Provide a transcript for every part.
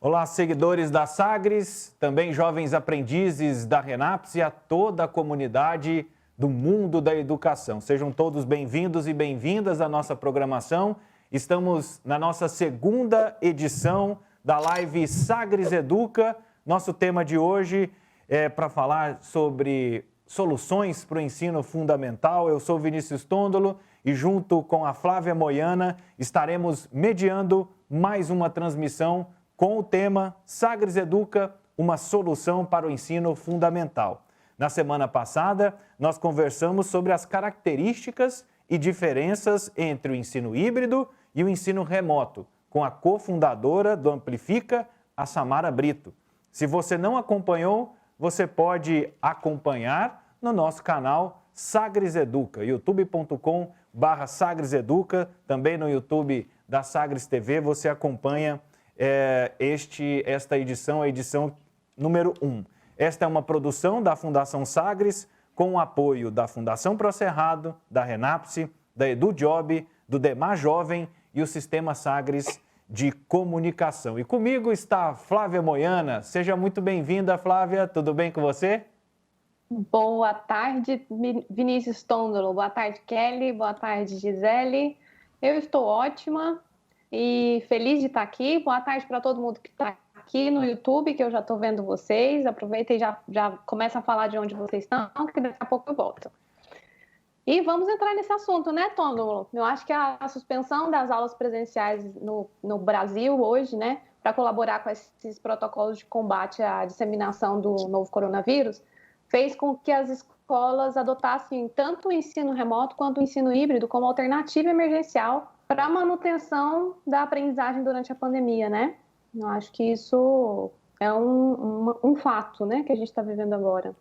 Olá, seguidores da Sagres, também jovens aprendizes da Renaps e a toda a comunidade do mundo da educação. Sejam todos bem-vindos e bem-vindas à nossa programação. Estamos na nossa segunda edição da live Sagres Educa. Nosso tema de hoje é para falar sobre soluções para o ensino fundamental. Eu sou Vinícius Tondolo e junto com a Flávia Moiana estaremos mediando mais uma transmissão com o tema Sagres Educa, uma solução para o ensino fundamental. Na semana passada, nós conversamos sobre as características e diferenças entre o ensino híbrido e o ensino remoto, com a cofundadora do Amplifica, a Samara Brito. Se você não acompanhou, você pode acompanhar no nosso canal Sagres Educa, youtube.com/Sagres Educa, também no YouTube da Sagres TV, você acompanha esta edição, a edição número 1. Esta é uma produção da Fundação Sagres, com o apoio da Fundação Procerrado, da Renapse, da EduJob, do Demar Jovem e o Sistema Sagres de Comunicação. E comigo está Flávia Moiana. Seja muito bem-vinda, Flávia. Tudo bem com você? Boa tarde, Vinícius Tondolo. Boa tarde, Kelly. Boa tarde, Gisele. Eu estou ótima e feliz de estar aqui. Boa tarde para todo mundo que está aqui no YouTube, que eu já estou vendo vocês. Aproveita e já começa a falar de onde vocês estão, que daqui a pouco eu volto. E vamos entrar nesse assunto, né, Tondolo? Eu acho que a suspensão das aulas presenciais no Brasil hoje, né, para colaborar com esses protocolos de combate à disseminação do novo coronavírus, fez com que as escolas adotassem tanto o ensino remoto quanto o ensino híbrido como alternativa emergencial para a manutenção da aprendizagem durante a pandemia, né? Eu acho que isso é um fato, né, que a gente está vivendo agora.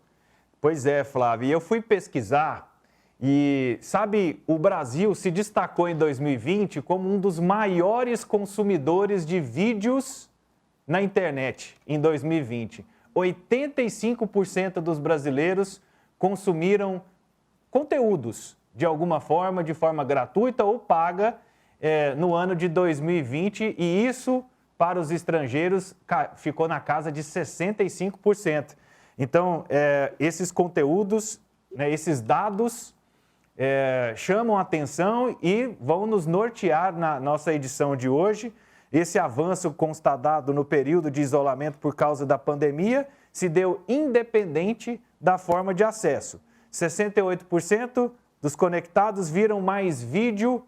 Pois é, Flávia. Eu fui pesquisar e, sabe, o Brasil se destacou em 2020 como um dos maiores consumidores de vídeos na internet em 2020. 85% dos brasileiros consumiram conteúdos de alguma forma, de forma gratuita ou paga, no ano de 2020, e isso, para os estrangeiros, ficou na casa de 65%. Então, esses conteúdos, né, esses dados chamam a atenção e vão nos nortear na nossa edição de hoje. Esse avanço constatado no período de isolamento por causa da pandemia se deu independente da forma de acesso. 68% dos conectados viram mais vídeo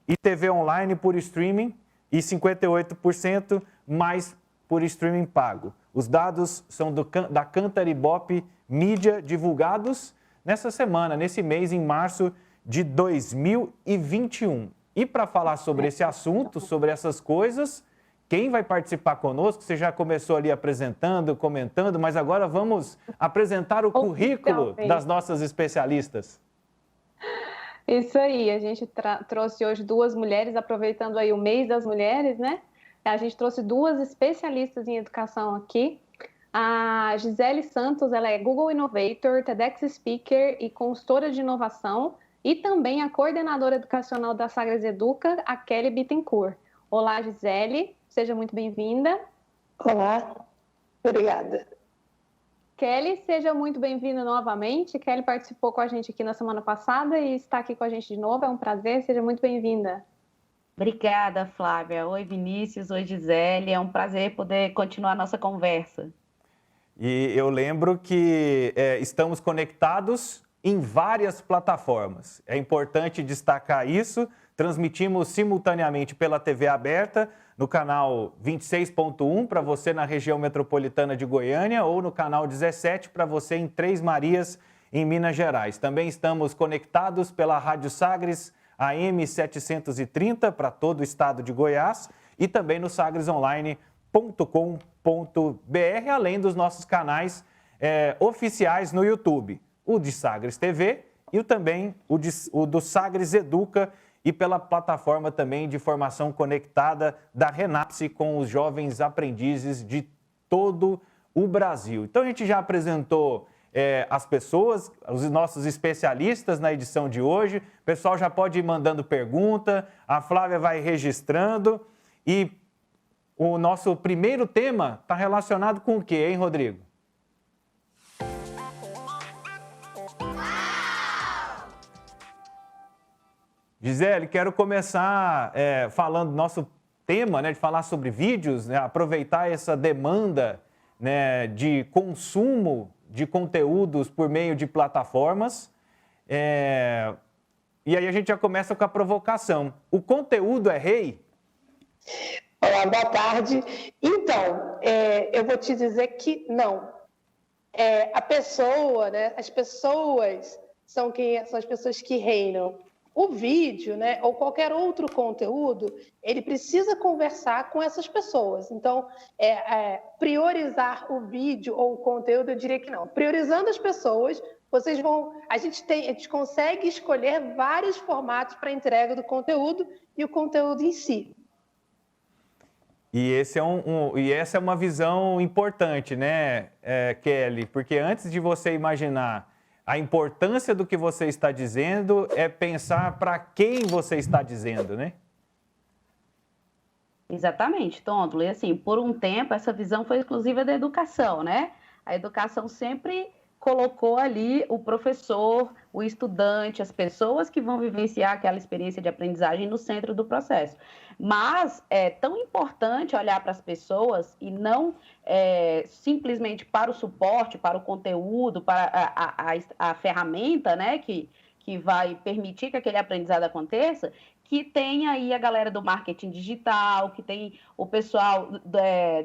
e TV online por streaming e 58% mais por streaming pago. Os dados são da Cantar Ibope Mídia, divulgados nessa semana, nesse mês, em março de 2021. E para falar sobre esse assunto, sobre essas coisas, quem vai participar conosco? Você já começou ali apresentando, comentando, mas agora vamos apresentar o currículo das nossas especialistas. Isso aí, a gente trouxe hoje duas mulheres, aproveitando aí o mês das mulheres, né? A gente trouxe duas especialistas em educação aqui. A Gisele Santos, ela é Google Innovator, TEDx Speaker e consultora de inovação, e também a coordenadora educacional da Sagres Educa, a Kelly Bittencourt. Olá, Gisele, seja muito bem-vinda. Olá, obrigada. Kelly, seja muito bem-vinda novamente. Kelly participou com a gente aqui na semana passada e está aqui com a gente de novo, é um prazer, seja muito bem-vinda. Obrigada, Flávia. Oi, Vinícius, oi, Gisele, é um prazer poder continuar a nossa conversa. E eu lembro que estamos conectados em várias plataformas. É importante destacar isso. Transmitimos simultaneamente pela TV aberta, no canal 26.1 para você na região metropolitana de Goiânia ou no canal 17 para você em Três Marias, em Minas Gerais. Também estamos conectados pela Rádio Sagres AM 730 para todo o estado de Goiás e também no sagresonline.com.br, além dos nossos canais oficiais no YouTube, o de Sagres TV e também o do Sagres Educa, e pela plataforma também de formação conectada da Renapse com os jovens aprendizes de todo o Brasil. Então a gente já apresentou as pessoas, os nossos especialistas na edição de hoje. O pessoal já pode ir mandando pergunta, a Flávia vai registrando e o nosso primeiro tema está relacionado com o quê, hein, Rodrigo? Gisele, quero começar falando do nosso tema, né, de falar sobre vídeos, né, aproveitar essa demanda, né, de consumo de conteúdos por meio de plataformas. E aí a gente já começa com a provocação. O conteúdo é rei? Olá, boa tarde. Então, eu vou te dizer que não. A pessoa, né, as pessoas são as pessoas que reinam. O vídeo, né, ou qualquer outro conteúdo, ele precisa conversar com essas pessoas. Então, priorizar o vídeo ou o conteúdo, eu diria que não. Priorizando as pessoas, a gente consegue escolher vários formatos para a entrega do conteúdo e o conteúdo em si. E essa é uma visão importante, né, Kelly? Porque antes de você imaginar a importância do que você está dizendo, é pensar para quem você está dizendo, né? Exatamente, Tôndolo. E assim, por um tempo, essa visão foi exclusiva da educação, né? A educação sempre colocou ali o professor, o estudante, as pessoas que vão vivenciar aquela experiência de aprendizagem no centro do processo. Mas é tão importante olhar para as pessoas e não simplesmente para o suporte, para o conteúdo, para a ferramenta, né, que vai permitir que aquele aprendizado aconteça, que tem aí a galera do marketing digital, que tem o pessoal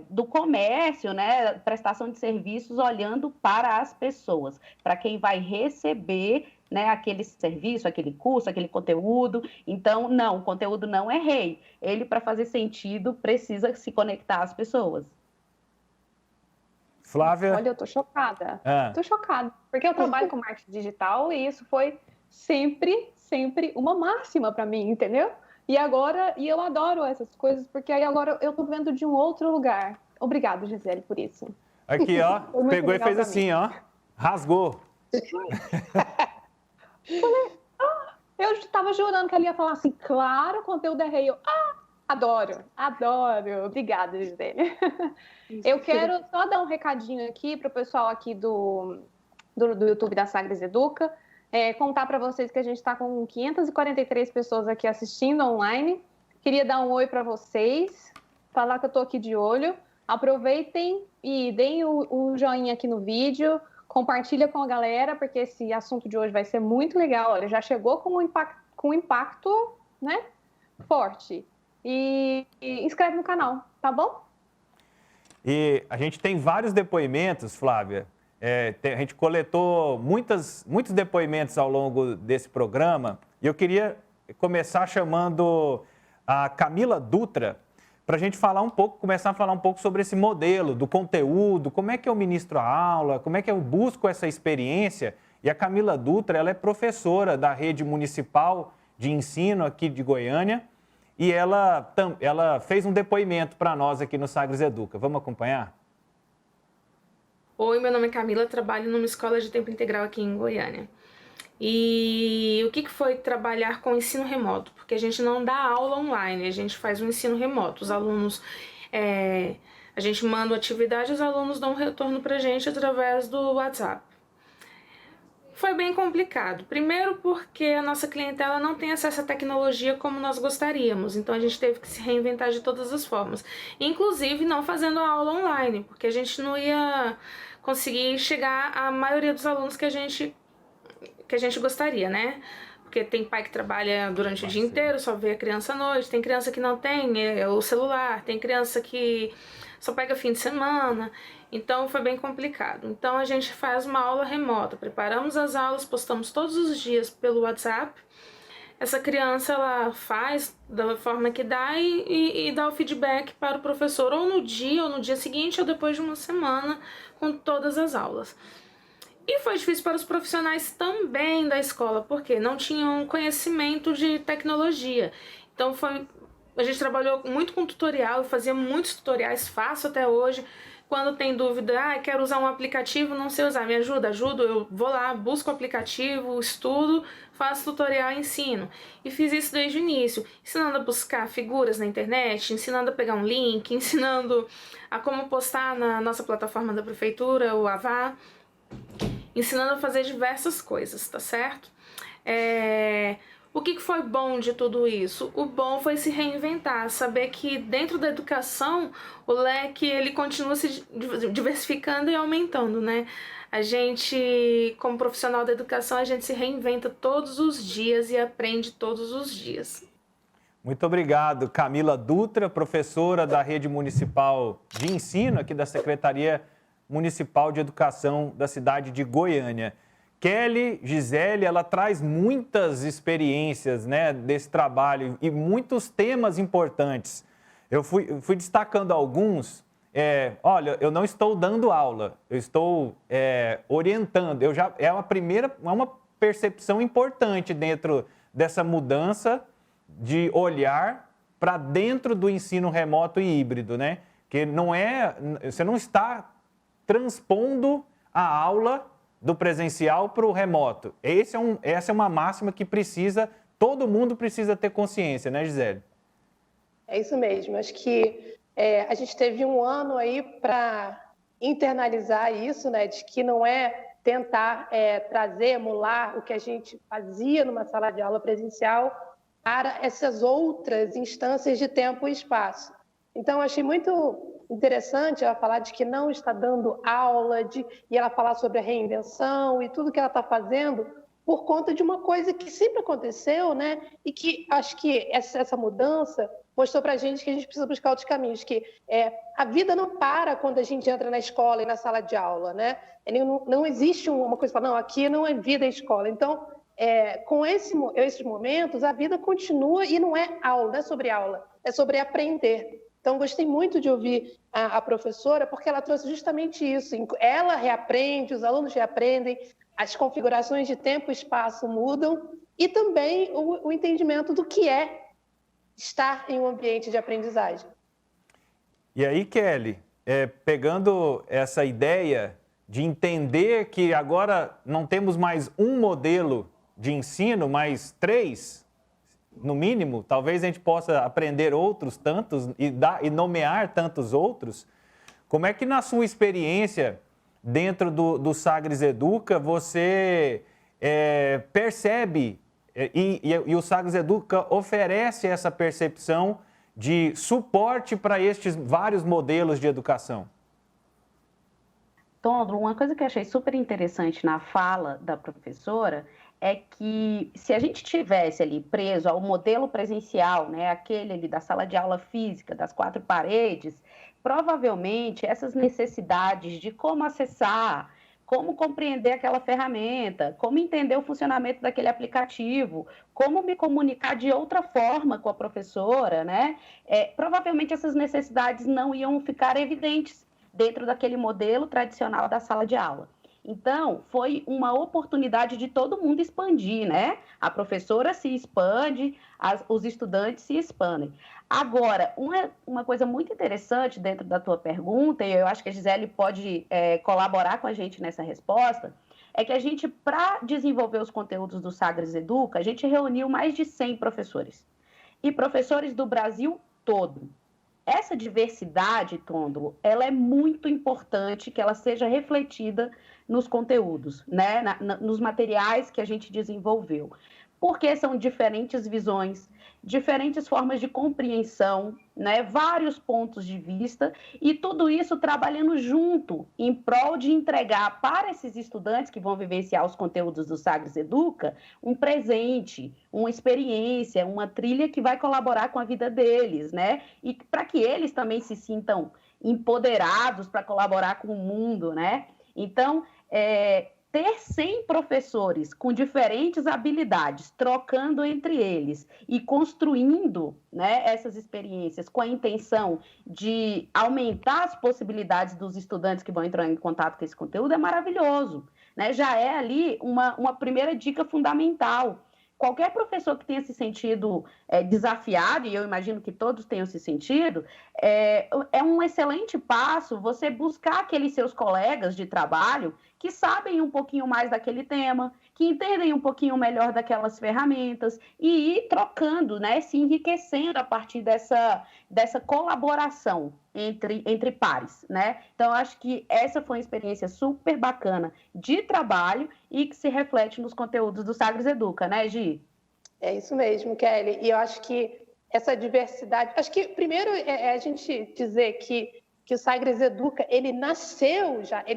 do comércio, né, prestação de serviços, olhando para as pessoas, para quem vai receber, né, aquele serviço, aquele curso, aquele conteúdo. Então, não, o conteúdo não é rei. Ele, para fazer sentido, precisa se conectar às pessoas. Flávia? Olha, eu tô chocada. Tô chocada, porque eu trabalho com marketing digital e isso foi sempre uma máxima para mim, entendeu? E eu adoro essas coisas, porque aí agora eu tô vendo de um outro lugar. Obrigada, Gisele, por isso. Aqui, ó, pegou e fez assim, ó, rasgou. Eu estava jurando que ela ia falar assim, claro, o conteúdo é rei. Adoro. Obrigada, Gisele. Eu quero só dar um recadinho aqui para o pessoal aqui do YouTube da Sagres Educa, contar para vocês que a gente está com 543 pessoas aqui assistindo online. Queria dar um oi para vocês, falar que eu estou aqui de olho. Aproveitem e deem o joinha aqui no vídeo, compartilha com a galera, porque esse assunto de hoje vai ser muito legal. Olha, já chegou com um impacto, né, forte. E inscreve no canal, tá bom? E a gente tem vários depoimentos, Flávia. A gente coletou muitos depoimentos ao longo desse programa. E eu queria começar chamando a Camila Dutra para a gente começar a falar um pouco sobre esse modelo do conteúdo, como é que eu ministro a aula, como é que eu busco essa experiência. E a Camila Dutra, ela é professora da rede municipal de ensino aqui de Goiânia. E ela fez um depoimento para nós aqui no Sagres Educa. Vamos acompanhar? Oi, meu nome é Camila, trabalho numa escola de tempo integral aqui em Goiânia. E o que foi trabalhar com ensino remoto? Porque a gente não dá aula online, a gente faz um ensino remoto. Os alunos, a gente manda a atividade, os alunos dão um retorno pra gente através do WhatsApp. Foi bem complicado. Primeiro porque a nossa clientela não tem acesso à tecnologia como nós gostaríamos. Então a gente teve que se reinventar de todas as formas. Inclusive não fazendo a aula online, porque a gente não ia conseguir chegar à maioria dos alunos que a gente gostaria, né? Porque tem pai que trabalha durante o dia inteiro, só vê a criança à noite. Tem criança que não tem o celular. Tem criança que só pega fim de semana. Então foi bem complicado. Então a gente faz uma aula remota, preparamos as aulas, postamos todos os dias pelo WhatsApp. Essa criança ela faz da forma que dá e dá o feedback para o professor ou no dia seguinte ou depois de uma semana com todas as aulas. E foi difícil para os profissionais também da escola, porque não tinham conhecimento de tecnologia. Então a gente trabalhou muito com tutorial, eu fazia muitos tutoriais, faço até hoje, Quando tem dúvida, quero usar um aplicativo, não sei usar, me ajuda? Ajudo, eu vou lá, busco o aplicativo, estudo, faço tutorial e ensino. E fiz isso desde o início, ensinando a buscar figuras na internet, ensinando a pegar um link, ensinando a como postar na nossa plataforma da prefeitura, o Avá, ensinando a fazer diversas coisas, tá certo? O que foi bom de tudo isso? O bom foi se reinventar, saber que dentro da educação o leque ele continua se diversificando e aumentando, né? A gente, como profissional da educação, a gente se reinventa todos os dias e aprende todos os dias. Muito obrigado, Camila Dutra, professora da Rede Municipal de Ensino, aqui da Secretaria Municipal de Educação da cidade de Goiânia. Kelly Gisele, ela traz muitas experiências, né, desse trabalho e muitos temas importantes. Eu fui destacando alguns. Olha, eu não estou dando aula, eu estou orientando. É uma percepção importante dentro dessa mudança de olhar para dentro do ensino remoto e híbrido, né? Que você não está transpondo a aula do presencial para o remoto. Essa é uma máxima que todo mundo precisa ter consciência, né, Gisele? É isso mesmo. Acho que a gente teve um ano aí para internalizar isso, né, de que não é tentar trazer, emular o que a gente fazia numa sala de aula presencial para essas outras instâncias de tempo e espaço. Então, achei muito interessante ela falar de que não está dando aula, e ela falar sobre a reinvenção e tudo que ela está fazendo por conta de uma coisa que sempre aconteceu, né? E que acho que essa mudança mostrou para a gente que a gente precisa buscar outros caminhos, que a vida não para quando a gente entra na escola e na sala de aula, né? Não existe uma coisa que fala, não, aqui não é vida, é escola. Então, com esses momentos, a vida continua e não é aula, não é sobre aula, é sobre aprender. Então, gostei muito de ouvir a professora, porque ela trouxe justamente isso. Ela reaprende, os alunos reaprendem, as configurações de tempo e espaço mudam, e também o entendimento do que é estar em um ambiente de aprendizagem. E aí, Kelly, pegando essa ideia de entender que agora não temos mais um modelo de ensino, mas 3, no mínimo, talvez a gente possa aprender outros tantos e nomear tantos outros. Como é que, na sua experiência, dentro do Sagres Educa, você percebe, e o Sagres Educa oferece essa percepção de suporte para estes vários modelos de educação? Tondro, uma coisa que eu achei super interessante na fala da professora é que se a gente tivesse ali preso ao modelo presencial, né, aquele ali da sala de aula física, das 4 paredes, provavelmente essas necessidades de como acessar, como compreender aquela ferramenta, como entender o funcionamento daquele aplicativo, como me comunicar de outra forma com a professora, né, provavelmente essas necessidades não iam ficar evidentes dentro daquele modelo tradicional da sala de aula. Então, foi uma oportunidade de todo mundo expandir, né? A professora se expande, os estudantes se expandem. Agora, uma coisa muito interessante dentro da tua pergunta, e eu acho que a Gisele pode colaborar com a gente nessa resposta, é que a gente, para desenvolver os conteúdos do Sagres Educa, a gente reuniu mais de 100 professores. E professores do Brasil todo. Essa diversidade, Tondro, ela é muito importante que ela seja refletida nos conteúdos, né? Nos materiais que a gente desenvolveu. Porque são diferentes visões, diferentes formas de compreensão, né? Vários pontos de vista, e tudo isso trabalhando junto, em prol de entregar para esses estudantes que vão vivenciar os conteúdos do Sagres Educa, um presente, uma experiência, uma trilha que vai colaborar com a vida deles, né? E para que eles também se sintam empoderados para colaborar com o mundo, né? Então, ter 100 professores com diferentes habilidades, trocando entre eles e construindo, né, essas experiências com a intenção de aumentar as possibilidades dos estudantes que vão entrar em contato com esse conteúdo é maravilhoso, né? Já é ali uma primeira dica fundamental qualquer professor que tenha se sentido desafiado, e eu imagino que todos tenham se sentido, é um excelente passo você buscar aqueles seus colegas de trabalho que sabem um pouquinho mais daquele tema, que entendem um pouquinho melhor daquelas ferramentas e ir trocando, né, se enriquecendo a partir dessa colaboração entre pares, né? Então, acho que essa foi uma experiência super bacana de trabalho e que se reflete nos conteúdos do Sagres Educa, né, Gi? É isso mesmo, Kelly. E eu acho que essa diversidade... Acho que, primeiro, é a gente dizer que o Sagres Educa, ele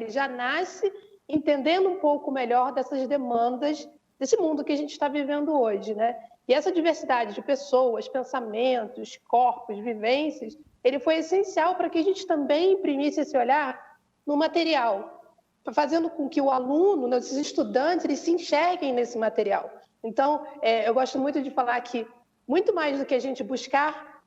já nasce entendendo um pouco melhor dessas demandas desse mundo que a gente está vivendo hoje, né? E essa diversidade de pessoas, pensamentos, corpos, vivências, ele foi essencial para que a gente também imprimisse esse olhar no material, fazendo com que o aluno, né, os estudantes, eles se enxerguem nesse material. Então, eu gosto muito de falar que, muito mais do que a gente buscar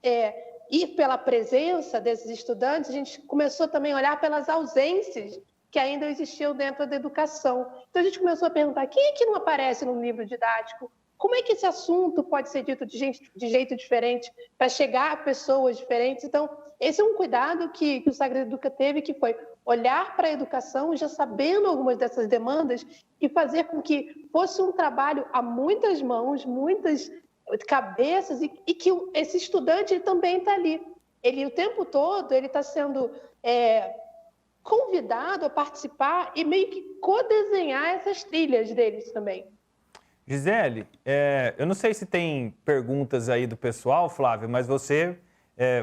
ir pela presença desses estudantes, a gente começou também a olhar pelas ausências que ainda existiam dentro da educação. Então, a gente começou a perguntar, quem é que não aparece no livro didático? Como é que esse assunto pode ser dito de jeito diferente para chegar a pessoas diferentes? Então, esse é um cuidado que o Sagres Educa teve, que foi olhar para a educação, já sabendo algumas dessas demandas, e fazer com que fosse um trabalho a muitas mãos, muitas cabeças, e que esse estudante ele também está ali. Ele, o tempo todo, ele está sendo convidado a participar e meio que codesenhar essas trilhas deles também. Gisele, eu não sei se tem perguntas aí do pessoal, Flávia, mas você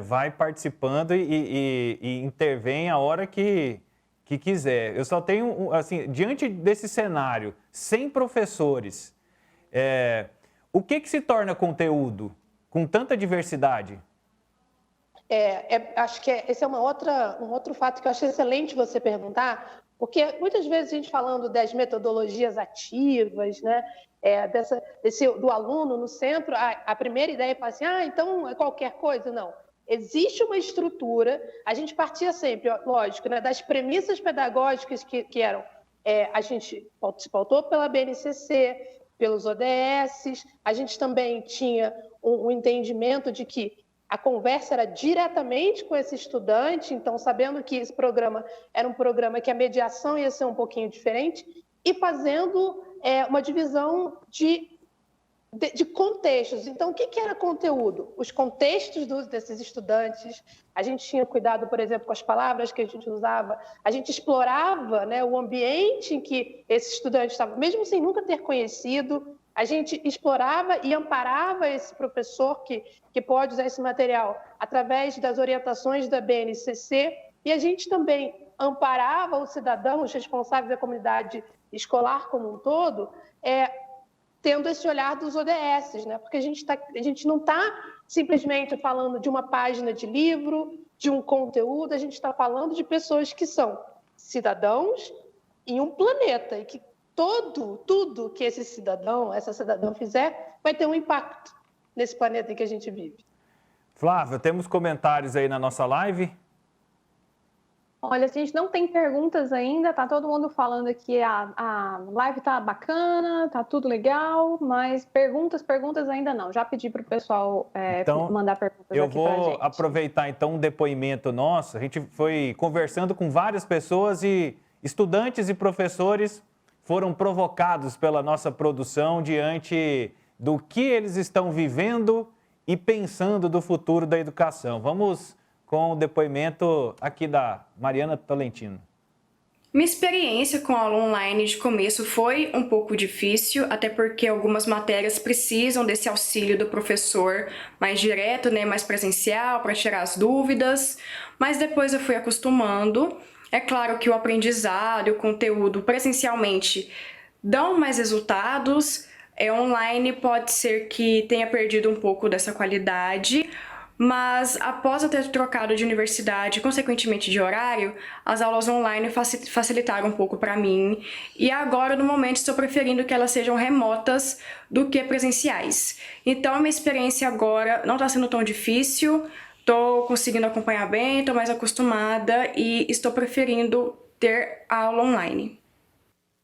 vai participando e intervém a hora que quiser. Eu só tenho, assim, diante desse cenário, sem professores, o que se torna conteúdo com tanta diversidade? Acho que esse é um outro fato que eu acho excelente você perguntar, porque muitas vezes a gente falando das metodologias ativas, né, do aluno no centro, a primeira ideia é falar assim, então é qualquer coisa. Não, existe uma estrutura, a gente partia sempre, lógico, né, das premissas pedagógicas que eram, a gente se pautou pela BNCC, pelos ODS, a gente também tinha um entendimento de que a conversa era diretamente com esse estudante, então sabendo que esse programa era um programa que a mediação ia ser um pouquinho diferente, e fazendo uma divisão de contextos. Então, o que era conteúdo? Os contextos desses estudantes, a gente tinha cuidado, por exemplo, com as palavras que a gente usava, a gente explorava, né, o ambiente em que esse estudante estava, mesmo sem nunca ter conhecido, a gente explorava e amparava esse professor que pode usar esse material através das orientações da BNCC, e a gente também amparava os cidadãos, os responsáveis da comunidade escolar como um todo, tendo esse olhar dos ODS, né? Porque a gente não está simplesmente falando de uma página de livro, de um conteúdo, a gente está falando de pessoas que são cidadãos em um planeta, e que tudo que esse cidadão, essa cidadã fizer, vai ter um impacto nesse planeta em que a gente vive. Flávia, temos comentários aí na nossa live? Olha, a gente não tem perguntas ainda, tá todo mundo falando que a live tá bacana, tá tudo legal, mas perguntas ainda não. Já pedi para o pessoal mandar perguntas aqui pra gente. Eu vou aproveitar então um depoimento nosso. A gente foi conversando com várias pessoas e estudantes e professores foram provocados pela nossa produção diante do que eles estão vivendo e pensando do futuro da educação. Vamos com o depoimento aqui da Mariana Tolentino. Minha experiência com aula online de começo foi um pouco difícil, até porque algumas matérias precisam desse auxílio do professor mais direto, né, mais presencial, para tirar as dúvidas, mas depois eu fui acostumando. É claro que o aprendizado e o conteúdo presencialmente dão mais resultados, online pode ser que tenha perdido um pouco dessa qualidade, mas após eu ter trocado de universidade e consequentemente de horário, as aulas online facilitaram um pouco para mim, e agora no momento estou preferindo que elas sejam remotas do que presenciais. Então a minha experiência agora não está sendo tão difícil, estou conseguindo acompanhar bem, estou mais acostumada e estou preferindo ter a aula online.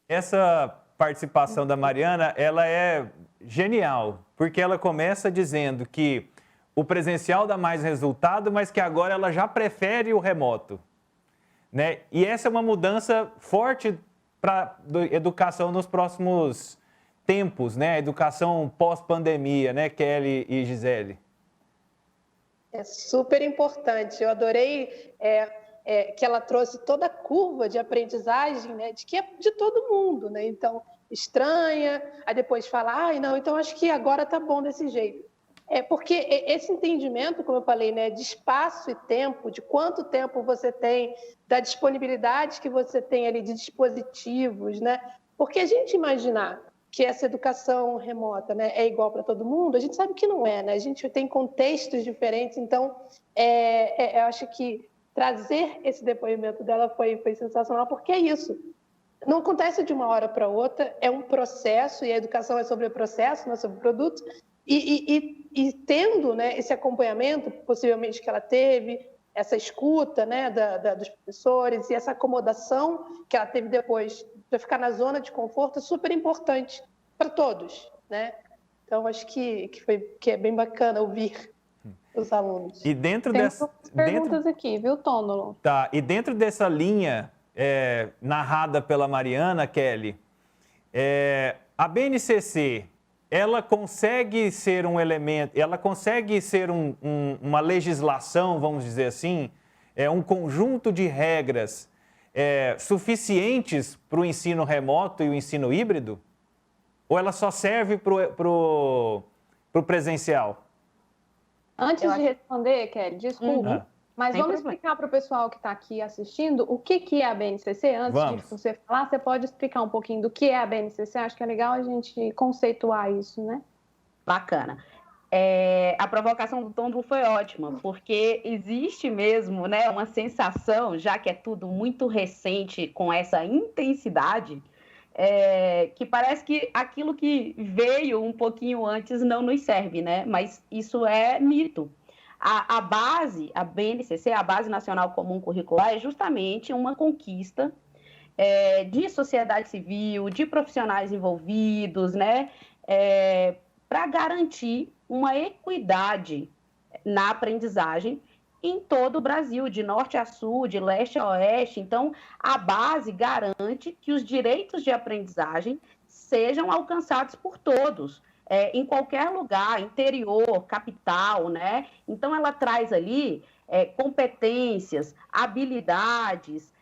Essa participação da Mariana, ela é genial, porque ela começa dizendo que o presencial dá mais resultado, mas que agora ela já prefere o remoto, né? E essa é uma mudança forte para a educação nos próximos tempos, né? A educação pós-pandemia, né, Kelly e Gisele? É super importante. Eu adorei que ela trouxe toda a curva de aprendizagem, né, de que é de todo mundo, né? Então, estranha, aí depois fala, ai, não, então acho que agora tá bom desse jeito. Porque esse entendimento, como eu falei, né, de espaço e tempo, de quanto tempo você tem, da disponibilidade que você tem ali de dispositivos, né? Porque a gente imaginar que essa educação remota, né, é igual para todo mundo, a gente sabe que não é, né? A gente tem contextos diferentes, então eu acho que trazer esse depoimento dela foi sensacional, porque é isso. Não acontece de uma hora para outra, é um processo, e a educação é sobre o processo, não é sobre o produto, e tendo, né, esse acompanhamento, possivelmente, que ela teve, essa escuta, né, dos professores e essa acomodação que ela teve depois para ficar na zona de conforto é super importante para todos, né? Então, acho que é bem bacana ouvir os alunos. E dentro Tem dessa... perguntas aqui, viu, Tôndolo? Tá, e dentro dessa linha narrada pela Mariana, Kelly, a BNCC, ela consegue ser um elemento, ela consegue ser uma legislação, vamos dizer assim, um conjunto de regras suficientes para o ensino remoto e o ensino híbrido? Ou ela só serve para o presencial? Antes de responder, Kelly, desculpa, mas Sem vamos problema. explicar para o pessoal que está aqui assistindo o que é a BNCC? Antes de você falar, você pode explicar um pouquinho do que é a BNCC? Acho que é legal a gente conceituar isso, né? Bacana. A provocação do Tôndolo foi ótima, porque existe mesmo, né, uma sensação, já que é tudo muito recente com essa intensidade, que parece que aquilo que veio um pouquinho antes não nos serve, né? Mas isso é mito. A base, a BNCC, a Base Nacional Comum Curricular, é justamente uma conquista de sociedade civil, de profissionais envolvidos, né? Para garantir uma equidade na aprendizagem em todo o Brasil, de norte a sul, de leste a oeste. Então, a base garante que os direitos de aprendizagem sejam alcançados por todos, em qualquer lugar, interior, capital, né? Então, ela traz ali competências, habilidades,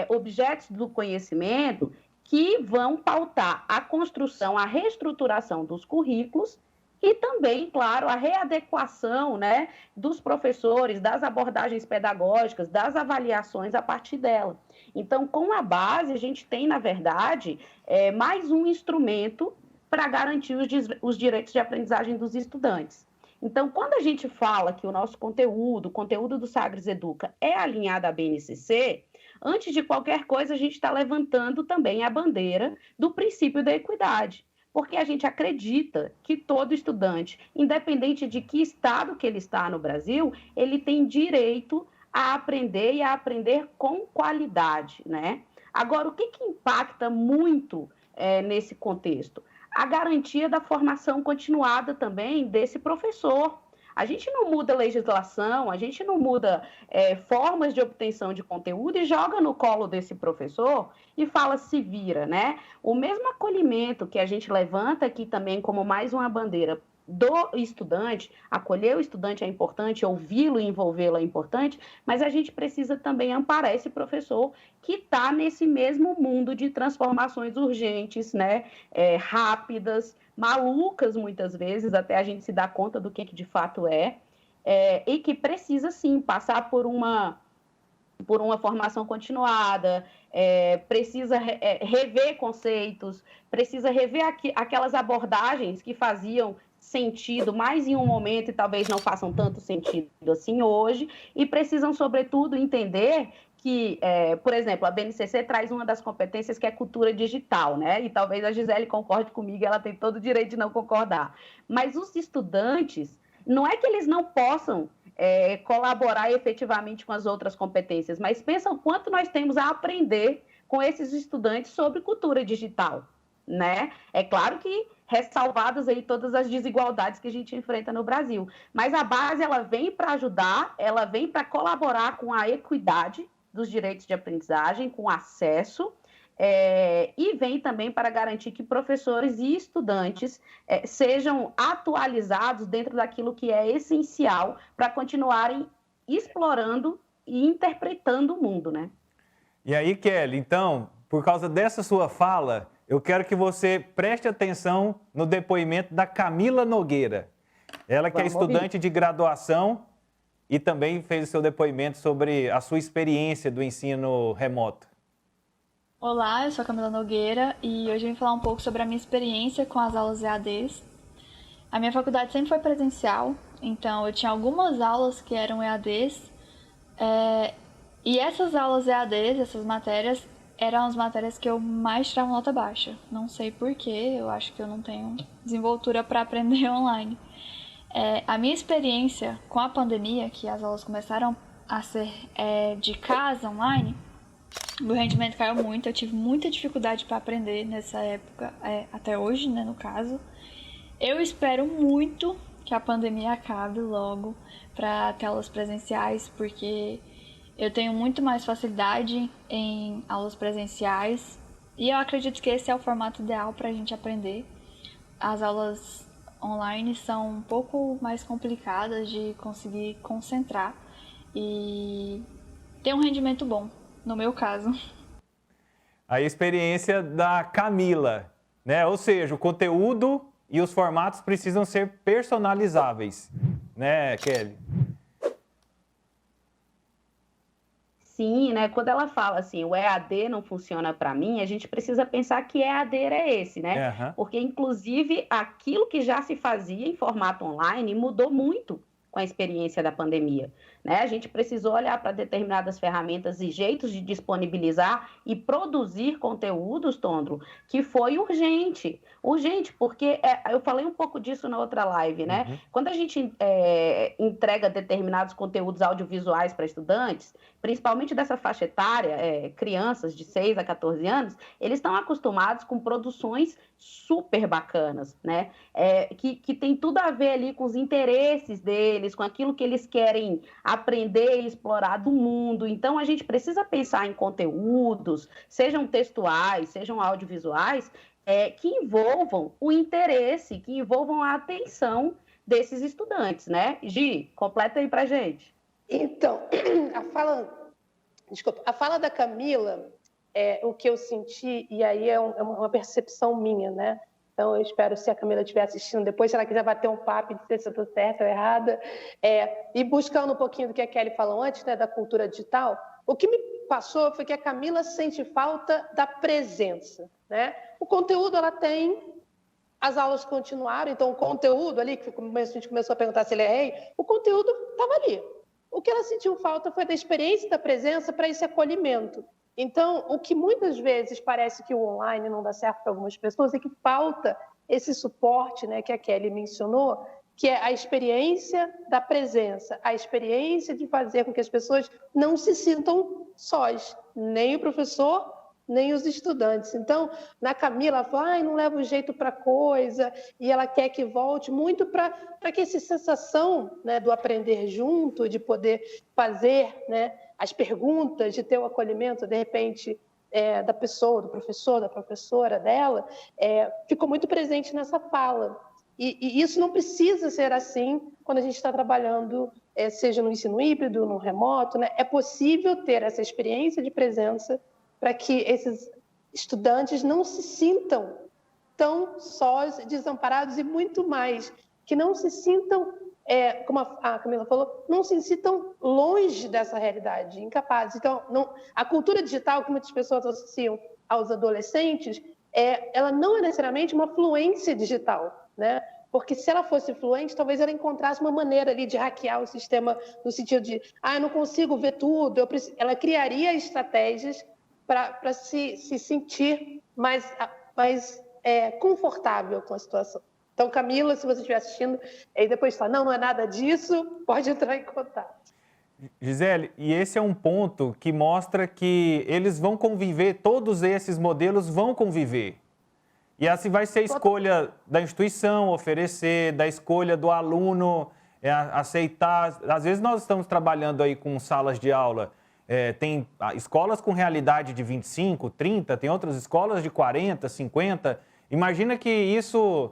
objetos do conhecimento que vão pautar a construção, a reestruturação dos currículos e também, claro, a readequação, né, dos professores, das abordagens pedagógicas, das avaliações a partir dela. Então, com a base, a gente tem, na verdade, mais um instrumento para garantir os direitos de aprendizagem dos estudantes. Então, quando a gente fala que o nosso conteúdo, o conteúdo do Sagres Educa é alinhado à BNCC, antes de qualquer coisa, a gente está levantando também a bandeira do princípio da equidade, porque a gente acredita que todo estudante, independente de que estado que ele está no Brasil, ele tem direito a aprender e a aprender com qualidade, né? Agora, o que impacta muito nesse contexto? A garantia da formação continuada também desse professor. A gente não muda legislação, a gente não muda formas de obtenção de conteúdo e joga no colo desse professor e fala, se vira, né? O mesmo acolhimento que a gente levanta aqui também como mais uma bandeira do estudante, acolher o estudante é importante, ouvi-lo e envolvê-lo é importante, mas a gente precisa também amparar esse professor que está nesse mesmo mundo de transformações urgentes, né? Rápidas, malucas muitas vezes, até a gente se dar conta do que de fato e que precisa sim passar por uma formação continuada, precisa rever conceitos, precisa rever aquelas abordagens que faziam sentido mais em um momento e talvez não façam tanto sentido assim hoje, e precisam, sobretudo, entender que, por exemplo, a BNCC traz uma das competências que é cultura digital, né? E talvez a Gisele concorde comigo, ela tem todo o direito de não concordar. Mas os estudantes, não é que eles não possam colaborar efetivamente com as outras competências, mas pensa o quanto nós temos a aprender com esses estudantes sobre cultura digital, né? É claro que ressalvadas aí todas as desigualdades que a gente enfrenta no Brasil. Mas a base, ela vem para ajudar, ela vem para colaborar com a equidade dos direitos de aprendizagem, com acesso, e vem também para garantir que professores e estudantes sejam atualizados dentro daquilo que é essencial para continuarem explorando e interpretando o mundo, né? E aí, Kelly, então, por causa dessa sua fala, eu quero que você preste atenção no depoimento da Camila Nogueira. Ela que é estudante de graduação e também fez o seu depoimento sobre a sua experiência do ensino remoto. Olá, eu sou a Camila Nogueira e hoje eu vim falar um pouco sobre a minha experiência com as aulas EADs. A minha faculdade sempre foi presencial, então eu tinha algumas aulas que eram EADs, e essas aulas EADs, essas matérias, eram as matérias que eu mais tirava nota baixa. Não sei porquê, eu acho que eu não tenho desenvoltura para aprender online. A minha experiência com a pandemia, que as aulas começaram a ser de casa, online, meu rendimento caiu muito, eu tive muita dificuldade para aprender nessa época, até hoje, né, no caso. Eu espero muito que a pandemia acabe logo para ter aulas presenciais, porque eu tenho muito mais facilidade em aulas presenciais e eu acredito que esse é o formato ideal para a gente aprender. As aulas online são um pouco mais complicadas de conseguir concentrar e ter um rendimento bom, no meu caso. A experiência da Camila, né? Ou seja, o conteúdo e os formatos precisam ser personalizáveis, né, Kelly? Sim, né? Quando ela fala assim, o EAD não funciona para mim, a gente precisa pensar que EAD é esse, né? Uhum. Porque, inclusive, aquilo que já se fazia em formato online mudou muito com a experiência da pandemia, né? A gente precisou olhar para determinadas ferramentas e jeitos de disponibilizar e produzir conteúdos, Tondro, que foi urgente, porque eu falei um pouco disso na outra live, né? Uhum. Quando a gente entrega determinados conteúdos audiovisuais para estudantes, principalmente dessa faixa etária, crianças de 6 a 14 anos, eles estão acostumados com produções super bacanas, né? Que tem tudo a ver ali com os interesses deles, com aquilo que eles querem aprender e explorar do mundo. Então, a gente precisa pensar em conteúdos, sejam textuais, sejam audiovisuais, que envolvam o interesse, que envolvam a atenção desses estudantes, né? Gi, completa aí pra gente. Então, a fala da Camila, o que eu senti, e aí é uma percepção minha, né? Então, eu espero, se a Camila estiver assistindo depois, se ela quiser bater um papo e dizer se eu estou certa ou errada, e buscando um pouquinho do que a Kelly falou antes, né, da cultura digital, o que me passou foi que a Camila sente falta da presença, né? O conteúdo ela tem, as aulas continuaram, então o conteúdo ali, que a gente começou a perguntar se ele rei, o conteúdo estava ali. O que ela sentiu falta foi da experiência da presença para esse acolhimento. Então, o que muitas vezes parece que o online não dá certo para algumas pessoas é que falta esse suporte, né, que a Kelly mencionou, que é a experiência da presença, a experiência de fazer com que as pessoas não se sintam sós, nem o professor, nem os estudantes. Então, na Camila, ela falou, não leva o jeito para coisa, e ela quer que volte muito para que essa sensação, né, do aprender junto, de poder fazer, né, as perguntas, de ter o acolhimento, de repente, da pessoa, do professor, da professora dela, ficou muito presente nessa fala. E isso não precisa ser assim quando a gente está trabalhando, seja no ensino híbrido, no remoto, né? É possível ter essa experiência de presença para que esses estudantes não se sintam tão sós, desamparados e muito mais, que não se sintam, como a Camila falou, não se sintam longe dessa realidade, incapazes. Então, a cultura digital, que muitas pessoas associam aos adolescentes, ela não é necessariamente uma fluência digital, né? Porque se ela fosse fluente, talvez ela encontrasse uma maneira ali de hackear o sistema no sentido de, eu não consigo ver tudo, ela criaria estratégias para se sentir mais confortável com a situação. Então, Camila, se você estiver assistindo, e depois fala, não é nada disso, pode entrar em contato. Gisele, e esse é um ponto que mostra que eles vão conviver, todos esses modelos vão conviver. E essa vai ser a escolha da instituição oferecer, da escolha do aluno aceitar. Às vezes nós estamos trabalhando aí com salas de aula, tem escolas com realidade de 25, 30, tem outras escolas de 40, 50. Imagina que isso,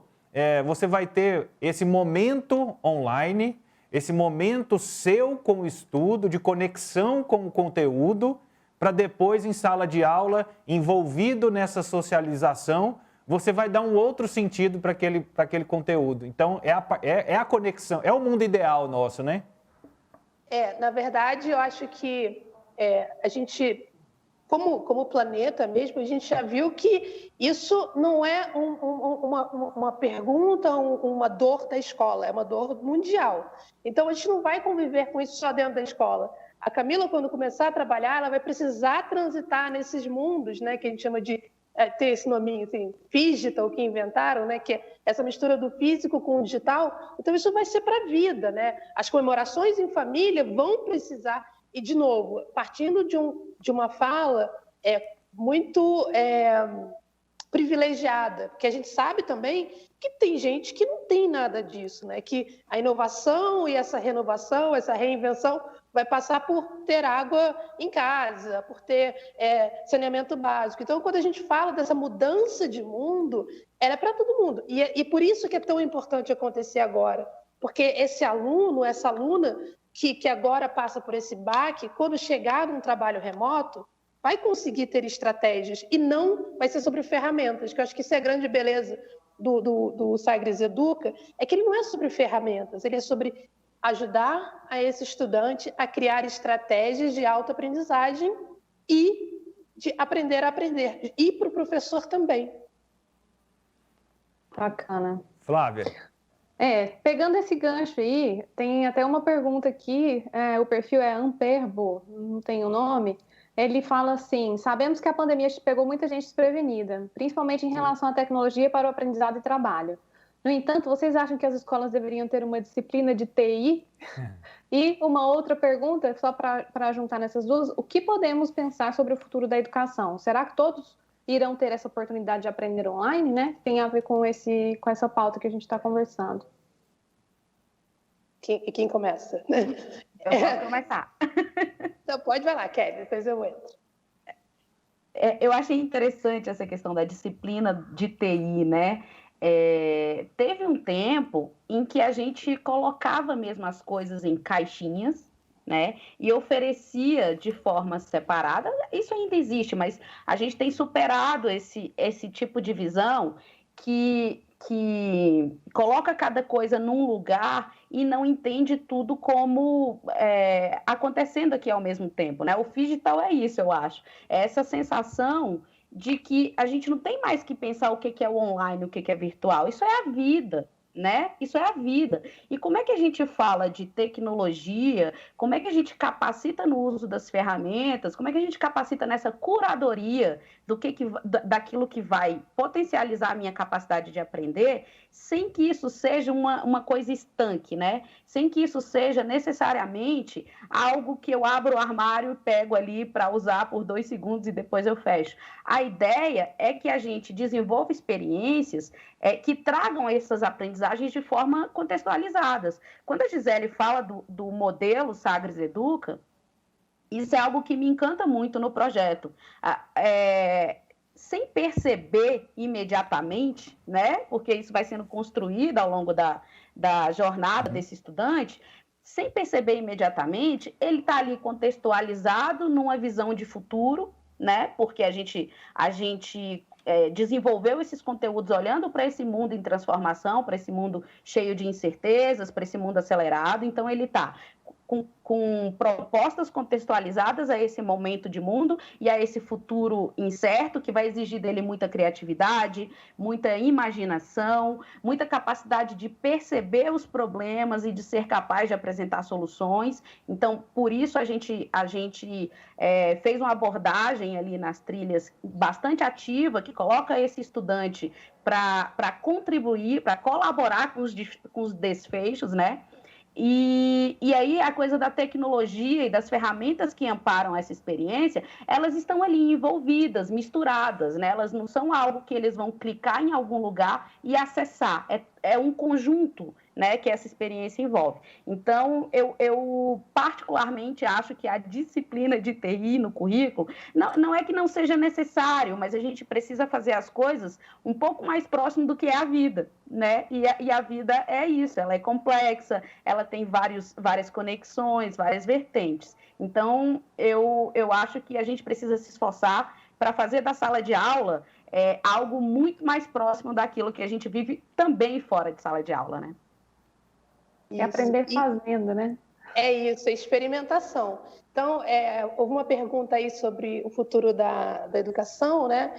você vai ter esse momento online, esse momento seu com o estudo, de conexão com o conteúdo, para depois, em sala de aula, envolvido nessa socialização, você vai dar um outro sentido para aquele conteúdo. Então, é a conexão, é o mundo ideal nosso, né? Na verdade, eu acho que a gente, como planeta mesmo, a gente já viu que isso não é uma pergunta, uma dor da escola, é uma dor mundial. Então, a gente não vai conviver com isso só dentro da escola. A Camila, quando começar a trabalhar, ela vai precisar transitar nesses mundos, né, que a gente chama de ter esse nominho assim, digital, que inventaram, né, que é essa mistura do físico com o digital. Então, isso vai ser para a vida, né? As comemorações em família vão precisar, e, de novo, partindo de uma fala muito privilegiada, porque a gente sabe também que tem gente que não tem nada disso, né? Que a inovação e essa renovação, essa reinvenção vai passar por ter água em casa, por ter saneamento básico. Então, quando a gente fala dessa mudança de mundo, ela é para todo mundo. E por isso que é tão importante acontecer agora, porque esse aluno, essa aluna que agora passa por esse baque, quando chegar num trabalho remoto, vai conseguir ter estratégias e não vai ser sobre ferramentas, que eu acho que isso é a grande beleza do Sagres Educa, é que ele não é sobre ferramentas, ele é sobre ajudar a esse estudante a criar estratégias de autoaprendizagem e de aprender a aprender, e para o professor também. Bacana. Flávia. Pegando esse gancho aí, tem até uma pergunta aqui, o perfil é Amperbo, não tem o nome. Ele fala assim: sabemos que a pandemia pegou muita gente desprevenida, principalmente em relação à tecnologia para o aprendizado e trabalho. No entanto, vocês acham que as escolas deveriam ter uma disciplina de TI? E uma outra pergunta, só para juntar nessas duas: o que podemos pensar sobre o futuro da educação? Será que todos irão ter essa oportunidade de aprender online, né? Tem a ver com essa pauta que a gente está conversando. Quem começa? Eu posso começar. Então, pode vai lá, Kelly, depois eu entro. Eu achei interessante essa questão da disciplina de TI, né? Teve um tempo em que a gente colocava mesmo as coisas em caixinhas, né? E oferecia de forma separada. Isso ainda existe, mas a gente tem superado esse tipo de visão que coloca cada coisa num lugar e não entende tudo como acontecendo aqui ao mesmo tempo, né? O digital é isso, eu acho. É essa sensação de que a gente não tem mais que pensar o que é o online, o que é virtual. Isso é a vida, né? Isso é a vida. E como é que a gente fala de tecnologia? Como é que a gente capacita no uso das ferramentas? Como é que a gente capacita nessa curadoria daquilo que vai potencializar a minha capacidade de aprender, sem que isso seja uma coisa estanque, né? Sem que isso seja necessariamente algo que eu abro o armário e pego ali para usar por 2 segundos e depois eu fecho. A ideia é que a gente desenvolva experiências que tragam essas aprendizagens de forma contextualizadas. Quando a Gisele fala do modelo Sagres Educa, isso é algo que me encanta muito no projeto. Sem perceber imediatamente, né? Porque isso vai sendo construído ao longo da jornada desse estudante, sem perceber imediatamente, ele está ali contextualizado numa visão de futuro, né? Porque a gente desenvolveu esses conteúdos olhando para esse mundo em transformação, para esse mundo cheio de incertezas, para esse mundo acelerado. Então, ele está com propostas contextualizadas a esse momento de mundo e a esse futuro incerto, que vai exigir dele muita criatividade, muita imaginação, muita capacidade de perceber os problemas e de ser capaz de apresentar soluções. Então, por isso a gente fez uma abordagem ali nas trilhas bastante ativa, que coloca esse estudante para contribuir, para colaborar com os desfechos, né? E aí a coisa da tecnologia e das ferramentas que amparam essa experiência, elas estão ali envolvidas, misturadas, né? Elas não são algo que eles vão clicar em algum lugar e acessar. É um conjunto, né, que essa experiência envolve. Então, eu particularmente acho que a disciplina de TI no currículo, não é que não seja necessário, mas a gente precisa fazer as coisas um pouco mais próximo do que é a vida, né? E a vida é isso, ela é complexa, ela tem várias conexões, várias vertentes. Então, eu acho que a gente precisa se esforçar para fazer da sala de aula algo muito mais próximo daquilo que a gente vive também fora de sala de aula, né? E aprender fazendo, né? É isso, é experimentação. Então, houve uma pergunta aí sobre o futuro da educação, né?